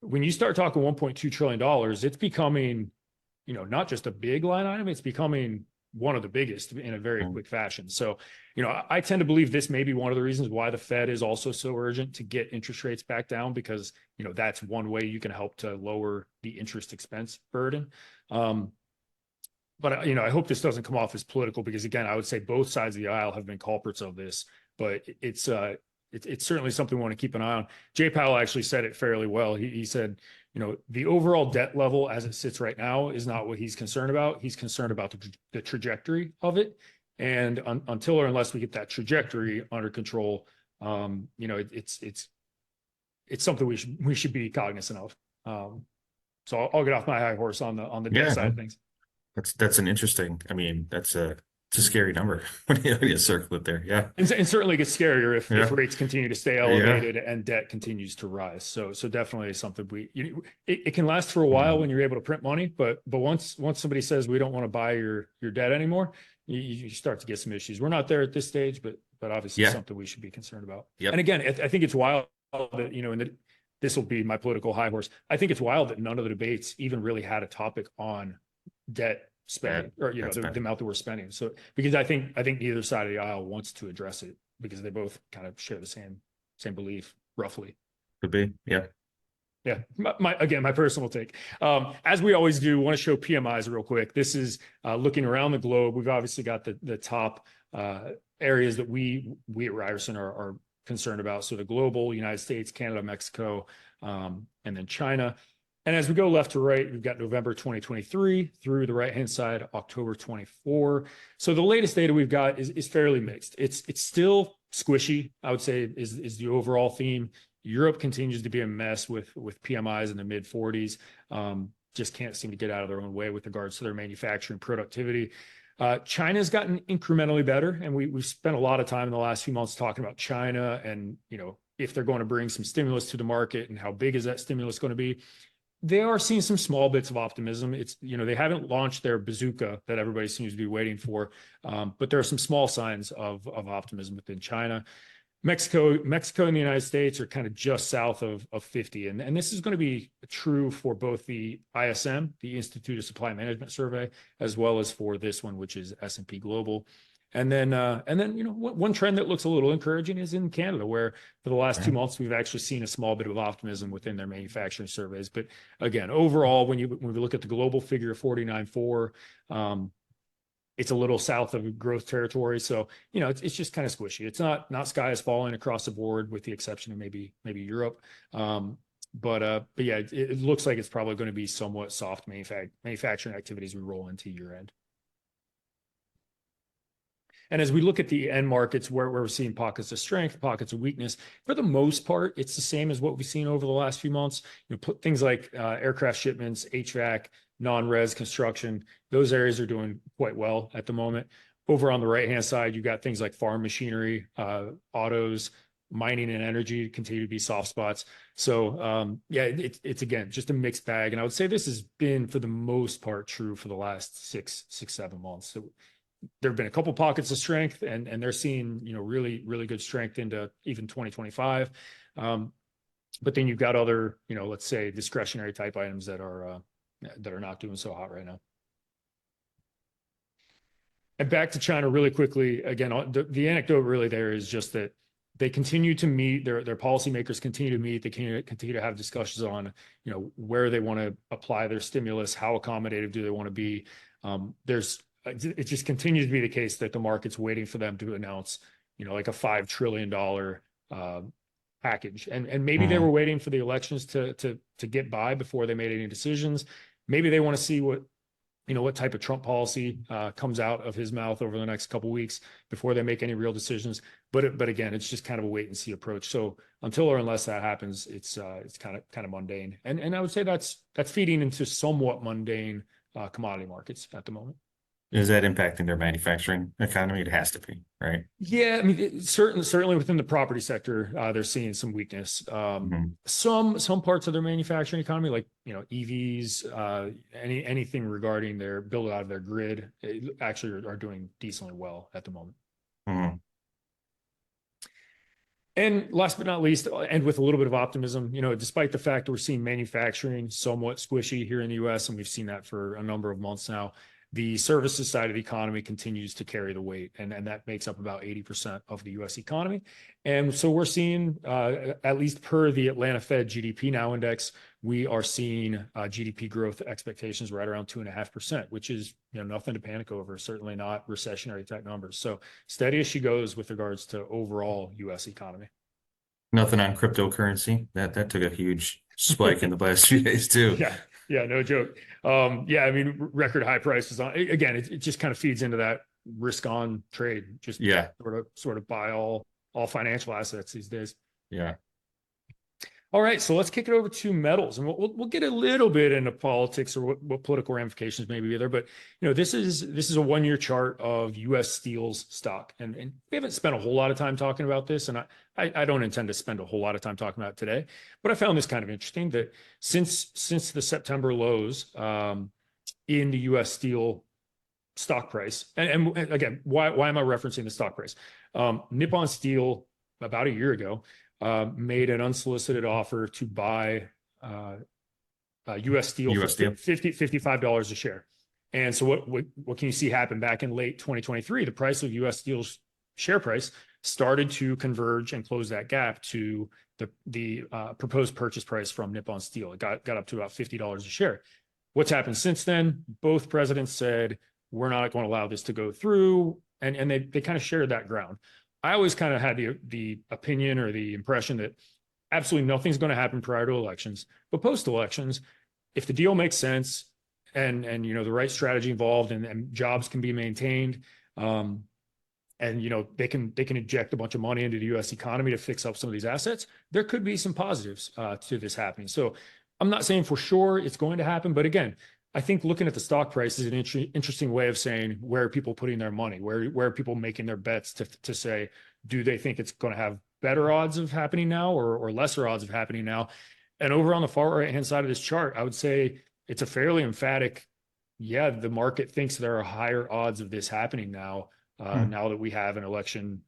When you start talking $1.2 trillion, it's becoming, not just a big line item, it's becoming one of the biggest in a very quick fashion. So, I tend to believe this may be one of the reasons why the Fed is also so urgent to get interest rates back down, because, that's one way you can help to lower the interest expense burden. But, I hope this doesn't come off as political because, again, I would say both sides of the aisle have been culprits of this, but it's certainly something we want to keep an eye on. Jay Powell actually said it fairly well. He said, the overall debt level as it sits right now is not what he's concerned about. He's concerned about the trajectory of it. And until or unless we get that trajectory under control, it's something we should be cognizant of. So I'll get off my high horse on the debt side of things. That's an interesting, it's a scary number when you circle it there. Yeah. And certainly gets scarier if rates continue to stay elevated and debt continues to rise. So definitely something it can last for a while when you're able to print money, but once somebody says we don't want to buy your debt anymore, you start to get some issues. We're not there at this stage, but obviously something we should be concerned about. Yep. And again, I think it's wild that, and this will be my political high horse. I think it's wild that none of the debates even really had a topic on debt spending or the amount that we're spending. So because I think neither side of the aisle wants to address it because they both kind of share the same belief roughly. Could be. Yeah. My personal take. As we always do, want to show PMIs real quick. This is looking around the globe. We've obviously got the top areas that we at Ryerson are concerned about. So the global, United States, Canada, Mexico, and then China. And as we go left to right, we've got November 2023 through the right-hand side, October 24. So the latest data we've got is fairly mixed. It's still squishy, I would say, is the overall theme. Europe continues to be a mess with PMIs in the mid 40s. Just can't seem to get out of their own way with regards to their manufacturing productivity. China's gotten incrementally better, and we've spent a lot of time in the last few months talking about China and if they're going to bring some stimulus to the market and how big is that stimulus going to be. They are seeing some small bits of optimism. It's, they haven't launched their bazooka that everybody seems to be waiting for, but there are some small signs of optimism within China. Mexico and the United States are kind of just south of 50. And this is going to be true for both the ISM, the Institute of Supply Management Survey, as well as for this one, which is S&P Global. And then, one trend that looks a little encouraging is in Canada, where for the last 2 months, we've actually seen a small bit of optimism within their manufacturing surveys. But again, overall, when we look at the global figure of 49.4, it's a little south of growth territory. So, it's just kind of squishy. It's not sky is falling across the board with the exception of maybe Europe. But yeah, it looks like it's probably going to be somewhat soft manufacturing activities we roll into year end. And as we look at the end markets where we're seeing pockets of strength, pockets of weakness, for the most part, it's the same as what we've seen over the last few months. Things like aircraft shipments, HVAC, non-res construction, those areas are doing quite well at the moment. Over on the right-hand side, you've got things like farm machinery, autos, mining and energy continue to be soft spots. So it's again, just a mixed bag. And I would say this has been, for the most part, true for the last 7 months. So there have been a couple pockets of strength and they're seeing, really, really good strength into even 2025. But then you've got other, let's say discretionary type items that are not doing so hot right now. And back to China really quickly. Again, the anecdote really there is just that they continue to meet, their policymakers continue to meet, they continue to have discussions on, where they want to apply their stimulus, how accommodative do they want to be. There's it just continues to be the case that the market's waiting for them to announce, like a $5 trillion package. And maybe they were waiting for the elections to get by before they made any decisions. Maybe they want to see what type of Trump policy comes out of his mouth over the next couple of weeks before they make any real decisions. But again, it's just kind of a wait and see approach. So until or unless that happens, it's kind of mundane. And I would say that's feeding into somewhat mundane commodity markets at the moment. Is that impacting their manufacturing economy? It has to be, right? Yeah, I mean, certainly within the property sector, they're seeing some weakness. Some parts of their manufacturing economy, like EVs, anything regarding their build out of their grid, actually are doing decently well at the moment. And last but not least, I'll end with a little bit of optimism. Despite the fact that we're seeing manufacturing somewhat squishy here in the U.S., and we've seen that for a number of months now, the services side of the economy continues to carry the weight, and that makes up about 80% of the U.S. economy. And so we're seeing, at least per the Atlanta Fed GDP Now index, we are seeing GDP growth expectations right around 2.5%, which is nothing to panic over. Certainly not recessionary type numbers. So steady as she goes with regards to overall U.S. economy. Nothing on cryptocurrency. That took a huge spike in the last few days too. Yeah, no joke. I mean, record high prices on, again, it just kind of feeds into that risk on trade. Just sort of buy all financial assets these days. Yeah. All right, so let's kick it over to metals, and we'll get a little bit into politics or what political ramifications may be there. But this is a 1-year chart of U.S. Steel's stock, and we haven't spent a whole lot of time talking about this, and I don't intend to spend a whole lot of time talking about it today. But I found this kind of interesting that since the September lows in the U.S. Steel stock price, and again, why am I referencing the stock price? Nippon Steel about a year ago made an unsolicited offer to buy U.S. Steel for $55 a share. And so what can you see happen back in late 2023? The price of U.S. Steel's share price started to converge and close that gap to the proposed purchase price from Nippon Steel. It got up to about $50 a share. What's happened since then? Both presidents said, we're not going to allow this to go through. And they kind of shared that ground. I always kind of had the opinion or the impression that absolutely nothing's going to happen prior to elections, but post elections, if the deal makes sense and the right strategy involved and jobs can be maintained, and they can inject a bunch of money into the U.S. economy to fix up some of these assets, there could be some positives to this happening. So I'm not saying for sure it's going to happen, but again, I think looking at the stock price is an interesting way of saying where are people putting their money, where are people making their bets to say, do they think it's going to have better odds of happening now or lesser odds of happening now? And over on the far right-hand side of this chart, I would say it's a fairly emphatic, the market thinks there are higher odds of this happening now, now that we have an election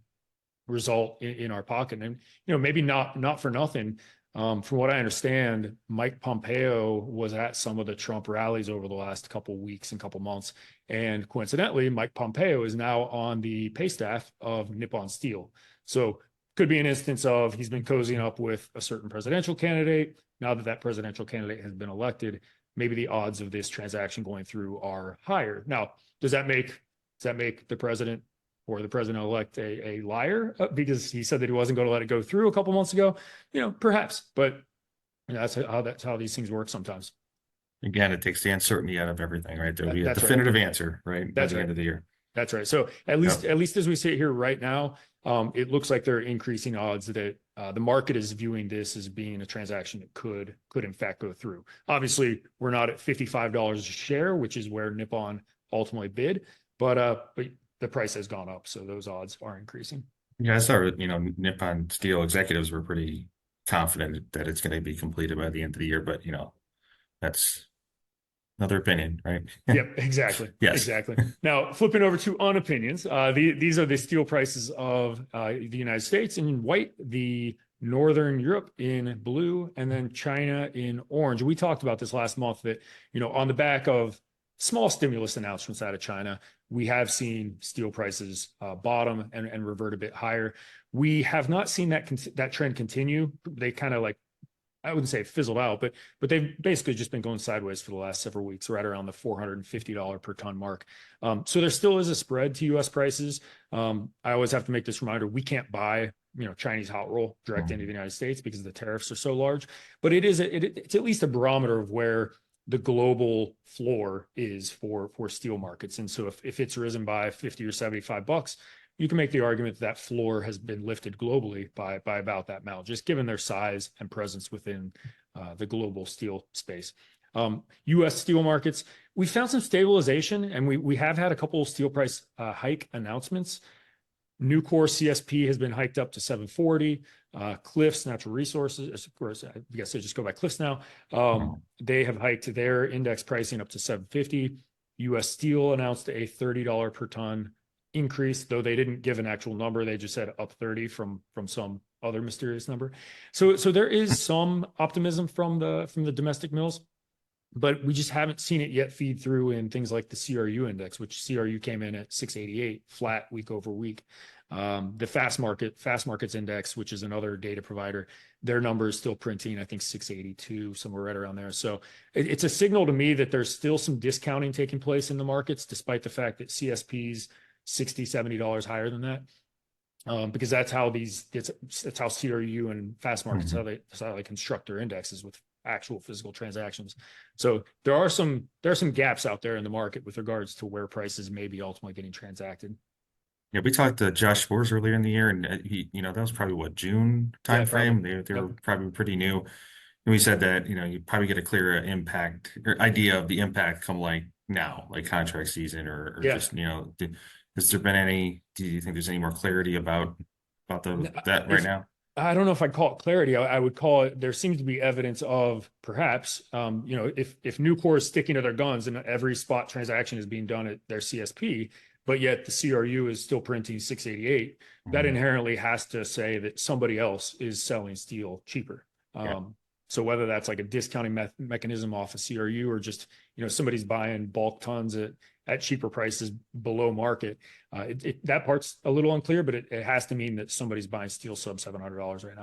result in our pocket. And maybe not for nothing. From what I understand, Mike Pompeo was at some of the Trump rallies over the last couple of weeks and couple months. And coincidentally, Mike Pompeo is now on the pay staff of Nippon Steel. So could be an instance of he's been cozying up with a certain presidential candidate. Now that presidential candidate has been elected, maybe the odds of this transaction going through are higher. Now, does that make the president or the president-elect a liar because he said that he wasn't going to let it go through a couple months ago? Perhaps, but that's how these things work sometimes. Again, it takes the uncertainty out of everything, right? There'll be a definitive answer, right? By the end of the year. That's right. So at least as we sit here right now, it looks like there are increasing odds that the market is viewing this as being a transaction that could in fact go through. Obviously, we're not at $55 a share, which is where Nippon ultimately bid, but the price has gone up, so those odds are increasing. Yeah, I saw, Nippon Steel executives were pretty confident that it's going to be completed by the end of the year, but that's another opinion, right? Yep, exactly. Yes. Exactly. Now, flipping over to unopinions, these are the steel prices of the United States in white, the Northern Europe in blue, and then China in orange. We talked about this last month that, on the back of small stimulus announcements out of China, we have seen steel prices bottom and revert a bit higher. We have not seen that trend continue. They kind of I wouldn't say it fizzled out, but they've basically just been going sideways for the last several weeks, right around the $450 per ton mark. So there still is a spread to U.S. prices. I always have to make this reminder: we can't buy, Chinese hot roll direct into the United States because the tariffs are so large. But it's at least a barometer of where the global floor is for steel markets. And so if it's risen by 50 or $75, you can make the argument that floor has been lifted globally by about that amount, just given their size and presence within the global steel space. U.S. steel markets, we found some stabilization, and we have had a couple of steel price hike announcements. Nucor CSP has been hiked up to 740. Cliffs Natural Resources, of course, I guess I just go by Cliffs now. They have hiked their index pricing up to 750. U.S. Steel announced a $30 per ton increase, though they didn't give an actual number. They just said up 30 from some other mysterious number. So there is some optimism from the domestic mills, but we just haven't seen it yet feed through in things like the CRU index, which CRU came in at 688 flat week over week. The fast markets index, which is another data provider, their number is still printing, I think 682, somewhere right around there. So it's a signal to me that there's still some discounting taking place in the markets, despite the fact that CSP's $60-$70 higher than that, because that's how CRU and fast markets, that's how they construct their indexes with actual physical transactions. So there are some gaps out there in the market with regards to where prices may be ultimately getting transacted. Yeah, we talked to Josh Spores earlier in the year, and he, that was probably June timeframe. They were probably pretty new. And we said that, you probably get a clearer impact or idea of the impact come like now, like contract season or just, has there been do you think there's any more clarity about that right now? I don't know if I'd call it clarity. I would call it, there seems to be evidence of perhaps, if Nucor is sticking to their guns and every spot transaction is being done at their CSP, but yet the CRU is still printing 688, that inherently has to say that somebody else is selling steel cheaper. So whether that's like a discounting mechanism off a CRU or just, somebody's buying bulk tons at cheaper prices below market, that part's a little unclear, but it has to mean that somebody's buying steel sub $700 right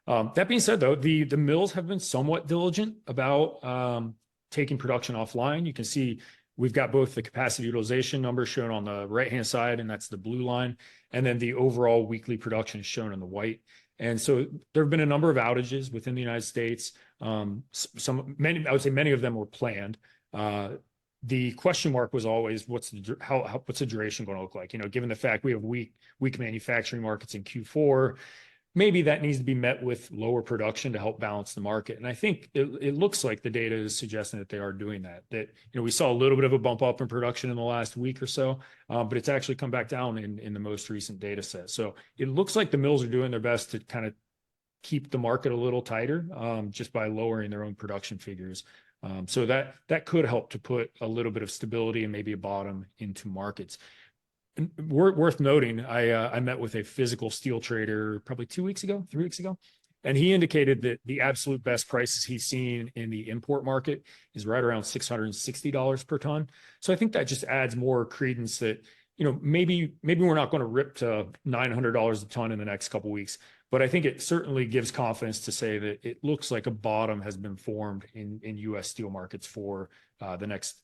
now. That being said, though, the mills have been somewhat diligent about taking production offline. You can see we've got both the capacity utilization numbers shown on the right-hand side, and that's the blue line, and then the overall weekly production is shown on the white. And so there have been a number of outages within the United States. I would say many of them were planned. The question mark was always what's the duration going to look like? Given the fact we have weak manufacturing markets in Q4, maybe that needs to be met with lower production to help balance the market. And I think it looks like the data is suggesting that they are doing that. That we saw a little bit of a bump up in production in the last week or so, but it's actually come back down in the most recent data set. So it looks like the mills are doing their best to kind of keep the market a little tighter, just by lowering their own production figures. So that could help to put a little bit of stability and maybe a bottom into markets. And worth noting, I met with a physical steel trader probably 3 weeks ago, and he indicated that the absolute best prices he's seen in the import market is right around $660 per ton. So I think that just adds more credence that, maybe we're not going to rip to $900 a ton in the next couple of weeks, but I think it certainly gives confidence to say that it looks like a bottom has been formed in U.S. steel markets for the next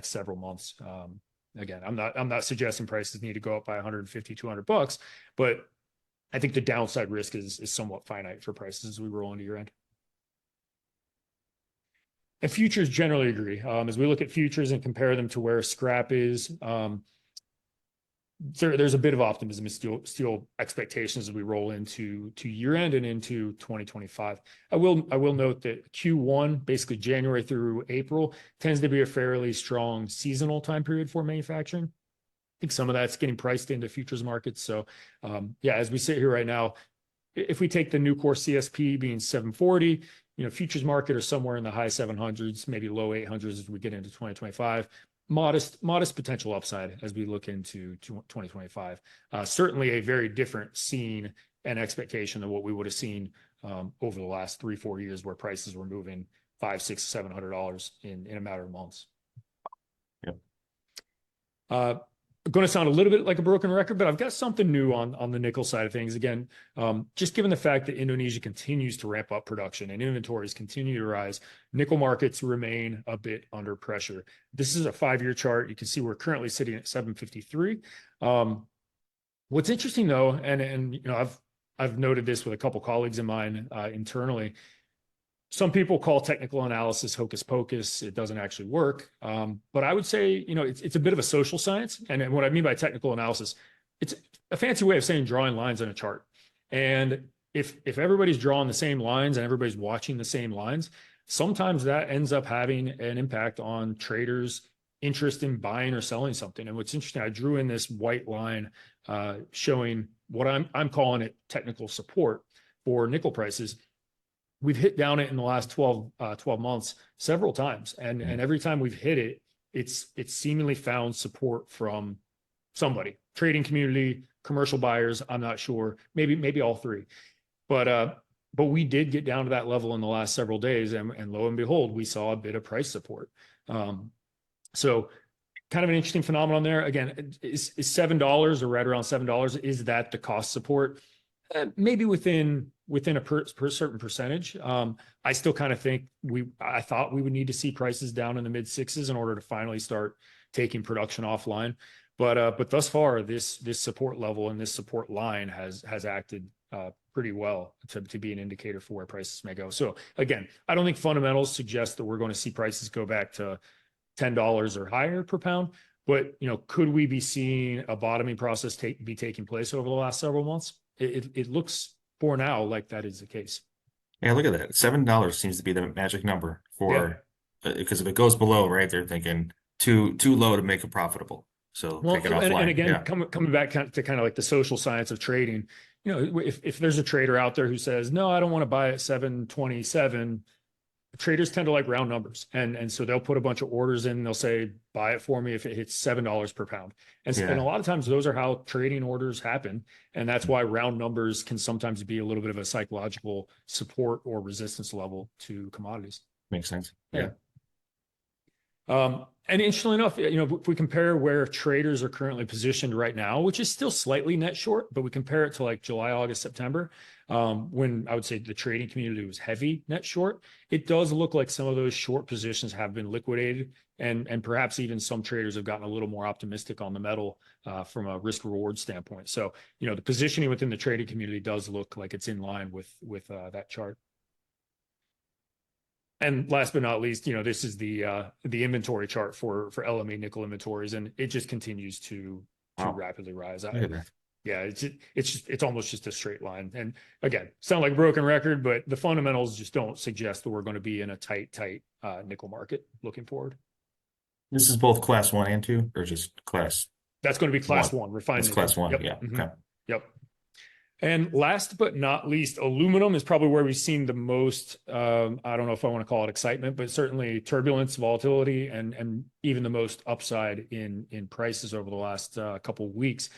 several months. Again, I'm not suggesting prices need to go up by $150, $200, but I think the downside risk is somewhat finite for prices as we roll into year end. And futures generally agree. As we look at futures and compare them to where scrap is, there's a bit of optimism in steel expectations as we roll into year end and into 2025. I will note that Q1, basically January through April, tends to be a fairly strong seasonal time period for manufacturing. I think some of that's getting priced into futures markets. So as we sit here right now, if we take the Nucor CSP being 740, futures market are somewhere in the high 700s, maybe low 800s as we get into 2025. Modest potential upside as we look into 2025. Certainly a very different scene and expectation than what we would have seen over the last 3-4 years, where prices were moving $500, $600, $700 in a matter of months. Yep. going to sound a little bit like a broken record, but I've got something new on the nickel side of things. Again, just given the fact that Indonesia continues to ramp up production and inventories continue to rise, nickel markets remain a bit under pressure. This is a 5-year chart. You can see we're currently sitting at 753. What's interesting though, and you know, I've noted this with a couple colleagues of mine internally. Some people call technical analysis hocus pocus. It doesn't actually work. But I would say, you know, it's a bit of a social science. And what I mean by technical analysis, it's a fancy way of saying drawing lines on a chart. And if everybody's drawing the same lines and everybody's watching the same lines, sometimes that ends up having an impact on traders' interest in buying or selling something. And what's interesting, I drew in this white line showing what I'm calling it technical support for nickel prices. We've hit down it in the last 12 months several times. And every time we've hit it, it's seemingly found support from somebody, trading community, commercial buyers. I'm not sure, maybe all three, but we did get down to that level in the last several days. And lo and behold, we saw a bit of price support. So kind of an interesting phenomenon there. Again, is $7 or right around $7? Is that the cost support? Maybe within a certain percentage. I still kind of think I thought we would need to see prices down in the mid sixes in order to finally start taking production offline. But thus far, this support level and this support line has acted pretty well to be an indicator for where prices may go. So again, I don't think fundamentals suggest that we're going to see prices go back to $10 or higher per pound. But you know, could we be seeing a bottoming process be taking place over the last several months? It looks for now like that is the case. Yeah, look at that. $7 seems to be the magic number for because if it goes below, right, they're thinking too low to make it profitable. So take it offline. And again, coming back to kind of like the social science of trading, you know, if there's a trader out there who says, no, I don't want to buy at 727, traders tend to like round numbers. And so they'll put a bunch of orders in, they'll say, buy it for me if it hits $7 per pound. And a lot of times those are how trading orders happen. And that's why round numbers can sometimes be a little bit of a psychological support or resistance level to commodities. Makes sense. Yeah. And interestingly enough, you know, if we compare where traders are currently positioned right now, which is still slightly net short, but we compare it to like July, August, September, when I would say the trading community was heavy net short, it does look like some of those short positions have been liquidated, and perhaps even some traders have gotten a little more optimistic on the metal from a risk reward standpoint. So, you know, the positioning within the trading community does look like it's in line with that chart. And last but not least, you know, this is the inventory chart for LME nickel inventories, and it just continues to rapidly rise. Yeah, it's almost just a straight line. And again, sound like a broken record, but the fundamentals just don't suggest that we're going to be in a tight nickel market looking forward. This is both class 1 and 2, or just class? That's going to be class 1 refined. That's class 1. Yep. Yeah. Mm-hmm. Okay. Yep. And last but not least, aluminum is probably where we've seen the most, I don't know if I want to call it excitement, but certainly turbulence, volatility, and even the most upside in prices over the last couple of weeks.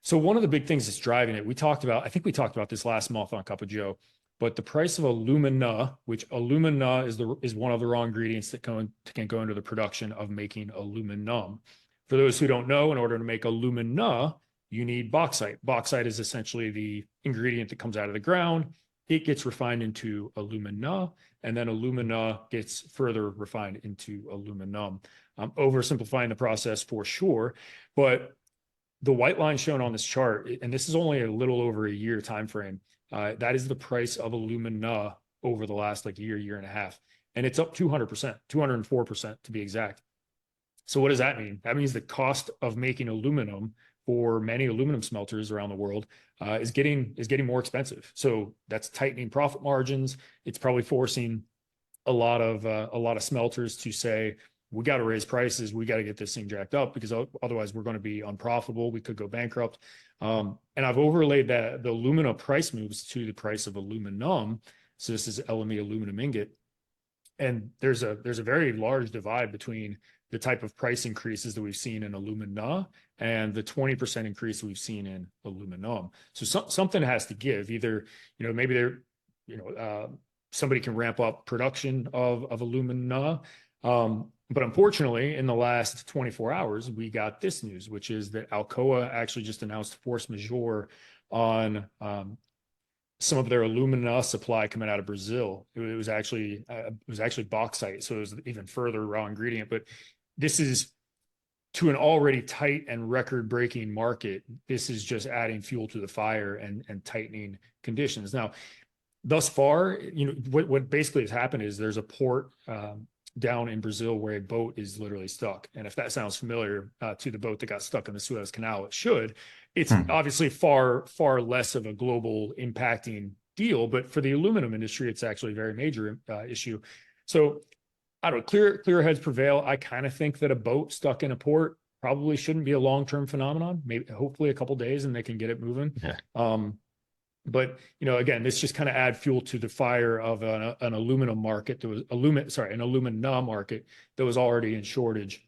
So one of the big things that's driving it, I think we talked about this last month on Cup of Joe, but the price of alumina, which alumina is one of the raw ingredients that can go into the production of making aluminum. For those who don't know, in order to make alumina, you need bauxite. Bauxite is essentially the ingredient that comes out of the ground. It gets refined into alumina, and then alumina gets further refined into aluminum. I'm oversimplifying the process for sure, but the white line shown on this chart, and this is only a little over a year time frame, that is the price of alumina over the last like year and a half, and it's up 200%, 204% to be exact. So what does that mean? That means the cost of making aluminum for many aluminum smelters around the world is getting more expensive. So that's tightening profit margins. It's probably forcing a lot of smelters to say, we got to raise prices. We got to get this thing jacked up because otherwise we're going to be unprofitable. We could go bankrupt. And I've overlaid the alumina price moves to the price of aluminum. So this is LME aluminum ingot. And there's a very large divide between the type of price increases that we've seen in alumina and the 20% increase that we've seen in aluminum. So something has to give. Either, you know, maybe somebody can ramp up production of alumina, But unfortunately, in the last 24 hours, we got this news, which is that Alcoa actually just announced force majeure on some of their alumina supply coming out of Brazil. It was actually bauxite, so it was even further raw ingredient. But this is to an already tight and record-breaking market. This is just adding fuel to the fire and tightening conditions. Now, thus far, what basically has happened is there's a port down in Brazil where a boat is literally stuck. And if that sounds familiar to the boat that got stuck in the Suez Canal, it should. It's obviously far, far less of a global impacting deal, but for the aluminum industry, it's actually a very major issue. So I don't know, clear heads prevail. I kind of think that a boat stuck in a port probably shouldn't be a long-term phenomenon, maybe hopefully a couple of days and they can get it moving. Yeah. But again, this just kind of add fuel to the fire of an aluminum market. There was an alumina market that was already in shortage.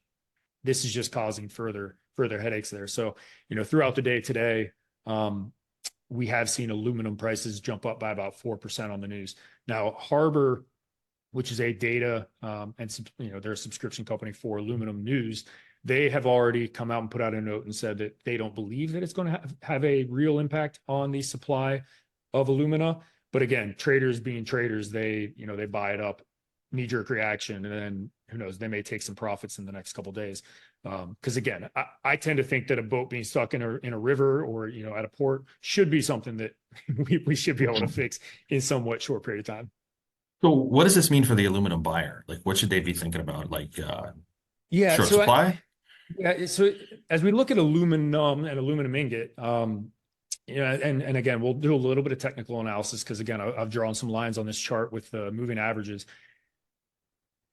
This is just causing further headaches there. So, throughout the day today, we have seen aluminum prices jump up by about 4% on the news. Now, Harbor, which is a data and they're a subscription company for aluminum news, they have already come out and put out a note and said that they don't believe that it's going to have a real impact on the supply of alumina. But again, traders being traders, they buy it up, knee-jerk reaction, and then who knows, they may take some profits in the next couple of days. Because again, I tend to think that a boat being stuck in a river or at a port should be something that we should be able to fix in somewhat short period of time. So what does this mean for the aluminum buyer? Like, what should they be thinking about? Like, short supply? So as we look at aluminum and aluminum ingot, and again, we'll do a little bit of technical analysis because again, I've drawn some lines on this chart with the moving averages.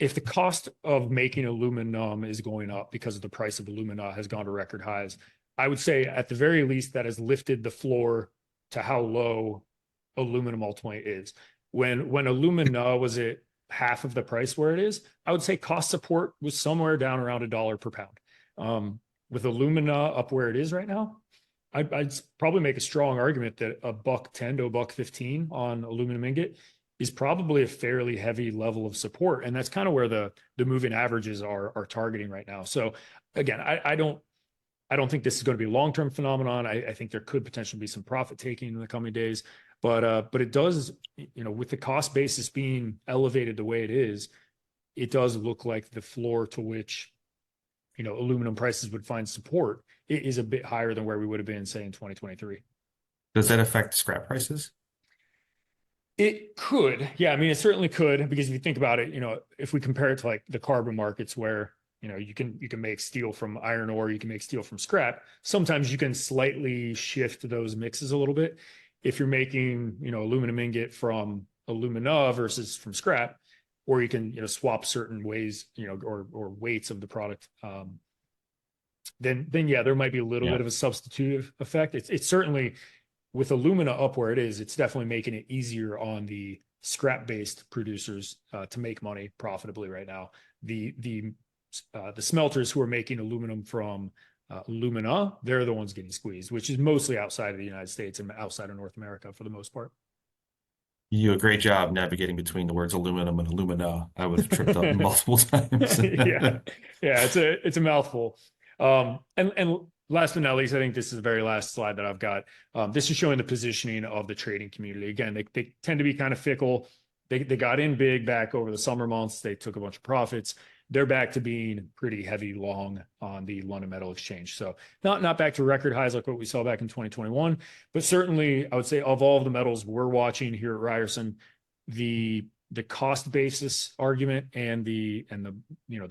If the cost of making aluminum is going up because of the price of alumina has gone to record highs, I would say at the very least that has lifted the floor to how low aluminum ultimately is. When alumina was at half of the price where it is, I would say cost support was somewhere down around $1 per pound. With alumina up where it is right now, I'd probably make a strong argument that $1.10 to $1.15 on aluminum ingot is probably a fairly heavy level of support. And that's kind of where the moving averages are targeting right now. So again, I don't think this is going to be a long-term phenomenon. I think there could potentially be some profit taking in the coming days, but it does, with the cost basis being elevated the way it is, it does look like the floor to which aluminum prices would find support is a bit higher than where we would have been, say, in 2023. Does that affect scrap prices? It could. Yeah, I mean, it certainly could, because if you think about it, if we compare it to like the carbon markets where, you can make steel from iron ore, you can make steel from scrap. Sometimes you can slightly shift those mixes a little bit. If you're making, aluminum ingot from alumina versus from scrap, or you can, swap certain ways, or weights of the product, then yeah, there might be a little bit of a substitutive effect. It's certainly, with alumina up where it is, it's definitely making it easier on the scrap-based producers to make money profitably right now. The smelters who are making aluminum from alumina, they're the ones getting squeezed, which is mostly outside of the United States and outside of North America for the most part. You do a great job navigating between the words aluminum and alumina. I would have tripped up multiple times. yeah, it's a mouthful. And last but not least, I think this is the very last slide that I've got. This is showing the positioning of the trading community. Again, they tend to be kind of fickle. They got in big back over the summer months. They took a bunch of profits. They're back to being pretty heavy long on the London Metal Exchange. So not back to record highs like what we saw back in 2021, but certainly I would say of all of the metals we're watching here at Ryerson, the cost basis argument and the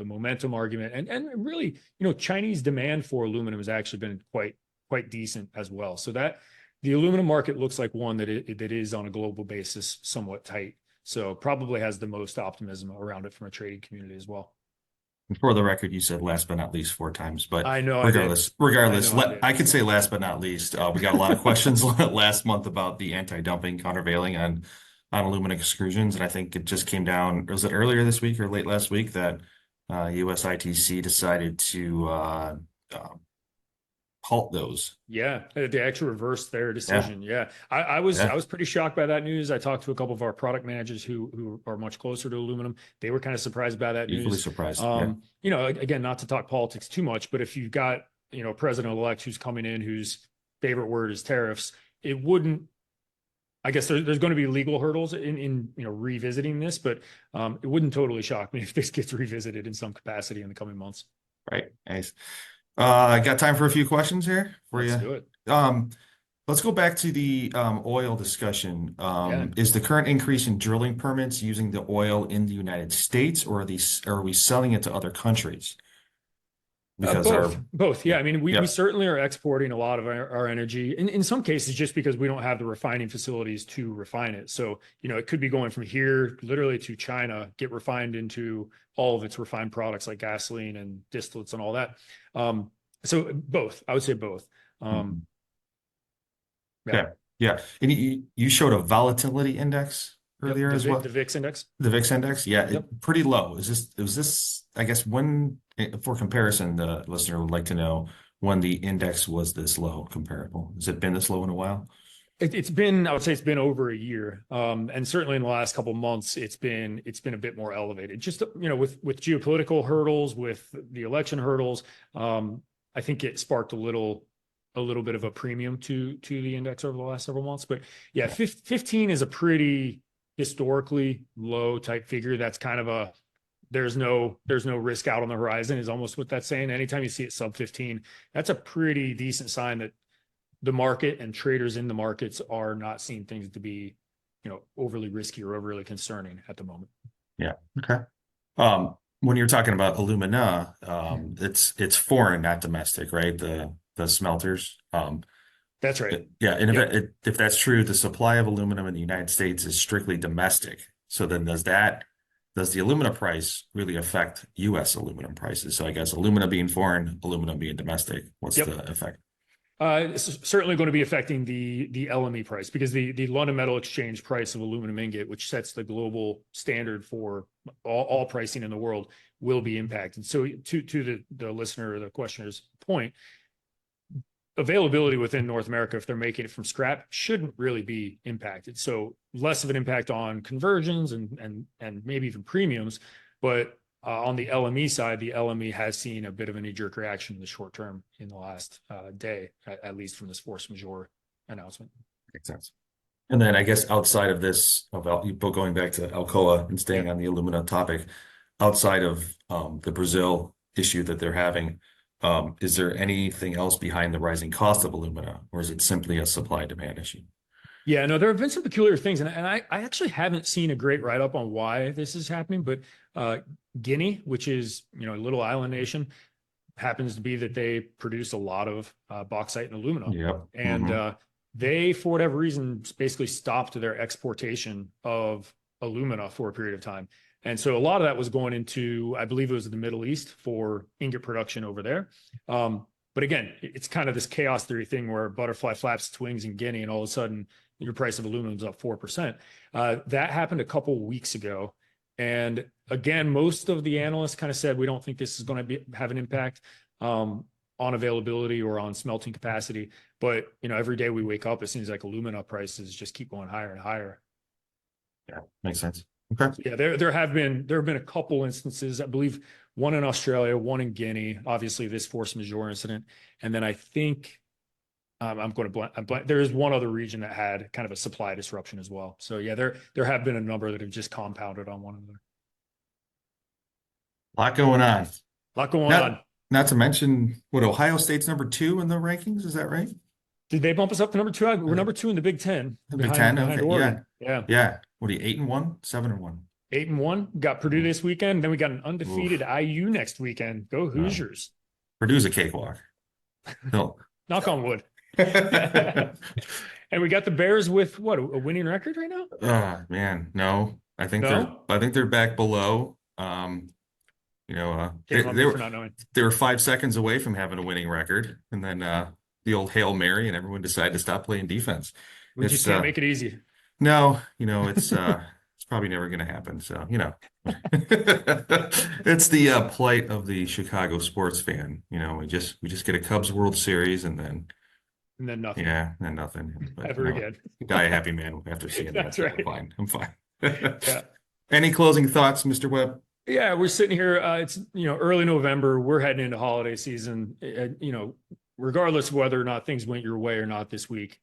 momentum argument and really, Chinese demand for aluminum has actually been quite decent as well. So that the aluminum market looks like one that is on a global basis somewhat tight. So probably has the most optimism around it from a trading community as well. For the record, you said last but not least 4 times, but I know. Regardless, I could say last but not least. We got a lot of questions last month about the anti-dumping countervailing on aluminum extrusions, and I think it just came down. Was it earlier this week or late last week that USITC decided to halt those. Yeah, they actually reversed their Yeah, decision. Yeah. I was yeah, pretty shocked by that news. I talked to a couple of our product managers who are much closer to aluminum. They were kind of surprised by that equally news. surprised. Yeah, Again, not to talk politics too much, but if you've got, a president-elect who's coming in whose favorite word is tariffs, it wouldn't, I guess there's going to be legal hurdles in revisiting this, but it wouldn't totally shock me if this gets revisited in some capacity in the coming months. right. Nice. I got time for a few questions here for Let's you. do it. Let's go back to the oil discussion. Yeah. Is the current increase in drilling permits using the oil in the United States, or are we selling it to other countries? Because both. Yeah. I mean, we yeah, certainly are exporting a lot of our energy in some cases, just because we don't have the refining facilities to refine it. So, it could be going from here literally to China, get refined into all of its refined products like gasoline and distillates and all that. So both, I would say both. mhm. Yeah. Okay. Yeah. And you showed a volatility index Yep. earlier as well. The VIX index. The VIX index, yeah, Yep. pretty low. Was this, I guess, when, for comparison, the listener would like to know when the index was this low comparable. Has it been this low in a while? It's been, I would say it's been over a year. And certainly in the last couple of months, it's been a bit more elevated. Just, with geopolitical hurdles, with the election hurdles, I think it sparked a little bit of a premium to the index over the last several months. But yeah, 15 is a pretty historically low type figure. That's kind of there's no risk out on the horizon is almost what that's saying. Anytime you see it sub 15, that's a pretty decent sign that the market and traders in the markets are not seeing things to be, overly risky or overly concerning at the moment. Yeah. Okay. When you're talking about alumina, it's foreign, not domestic, right? The smelters. That's right. Yeah. And Yep. if that's true, the supply of aluminum in the United States is strictly domestic. So then does the alumina price really affect U.S. aluminum prices? So I guess alumina being foreign, aluminum being domestic, what's the effect? It's certainly going to be affecting the LME price, because the London Metal Exchange price of aluminum ingot, which sets the global standard for all pricing in the world, will be impacted. So to the listener or the questioner's point, availability within North America, if they're making it from scrap, shouldn't really be impacted. So less of an impact on conversions and maybe even premiums, but on the LME side, the LME has seen a bit of a knee-jerk reaction in the short term in the last day, at least from this force majeure announcement. Makes sense. And then I guess outside of this, going back to Alcoa and staying on the alumina topic, outside of the Brazil issue that they're having, is there anything else behind the rising cost of alumina, or is it simply a supply-demand issue? Yeah, no, there have been some peculiar things, and I actually haven't seen a great write-up on why this is happening, but Guinea, which is, a little island nation, happens to be that they produce a lot of bauxite and aluminum. Yep. And they, for whatever reason, basically stopped their exportation of alumina for a period of time. And so a lot of that was going into, I believe it was the Middle East for ingot production over there. But again, it's kind of this chaos theory thing where butterfly flaps its wings in Guinea and all of a sudden your price of aluminum is up 4%. That happened a couple weeks ago. And again, most of the analysts kind of said, we don't think this is going to have an impact on availability or on smelting capacity. But, every day we wake up, it seems like alumina prices just keep going higher and higher. Yeah, makes sense. Okay. Yeah, there have been a couple instances, I believe one in Australia, one in Guinea, obviously this force majeure incident. And then I think I'm going to blank. There is one other region that had kind of a supply disruption as well. So yeah, there have been a number that have just compounded on one another. A lot going on. A lot going on. Not to mention what Ohio State's number 2 in the rankings. Is that right? Did they bump us up to number 2? We're number 2 in the Big Ten. The Big Ten. Okay. Oregon. Yeah. What are you, 8-1, 7-1? 8-1. Got Purdue this weekend. Then we got an undefeated IU next weekend. Go Hoosiers. Purdue's a cakewalk. No. Knock on wood. And we got the Bears with what, a winning record right now? Man, no. I think No? they're back below. They were 5 seconds away from having a winning record, and then the old Hail Mary, and everyone decided to stop playing defense. We just can't make it easy. No, it's probably never going to happen. So, it's the plight of the Chicago sports fan. We just get a Cubs World Series and then nothing. Yeah, and nothing. But, Ever again. Die a happy man after seeing that. That's right. I'm fine. Yeah. Any closing thoughts, Mr. Webb? Yeah, we're sitting here. It's early November. We're heading into holiday season. Regardless of whether or not things went your way or not this week,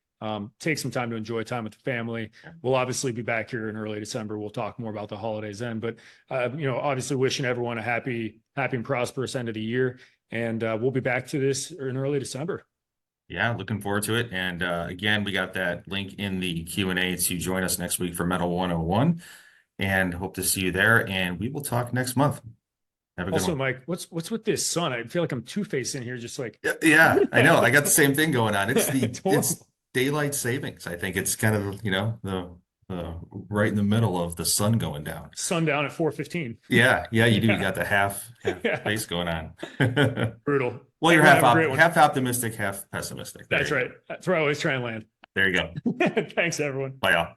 take some time to enjoy time with the family. We'll obviously be back here in early December. We'll talk more about the holidays then. But obviously wishing everyone a happy and prosperous end of the year. And we'll be back to this in early December. Yeah, looking forward to it. And again, we got that link in the Q&A to join us next week for Metal 101. And hope to see you there. And we will talk next month. Have a good one. Mike, what's with this sun? I feel like I'm two-faced in here, just like yeah, I know. I got the same thing going on. It's daylight savings. I think it's kind of the right in the middle of the sun going down. Sundown at 4:15. Yeah, you do. You got the half face going on. Brutal. Well, you're half optimistic, half pessimistic. That's right. That's where I always try and land. There you go. Thanks, everyone. Bye, y'all.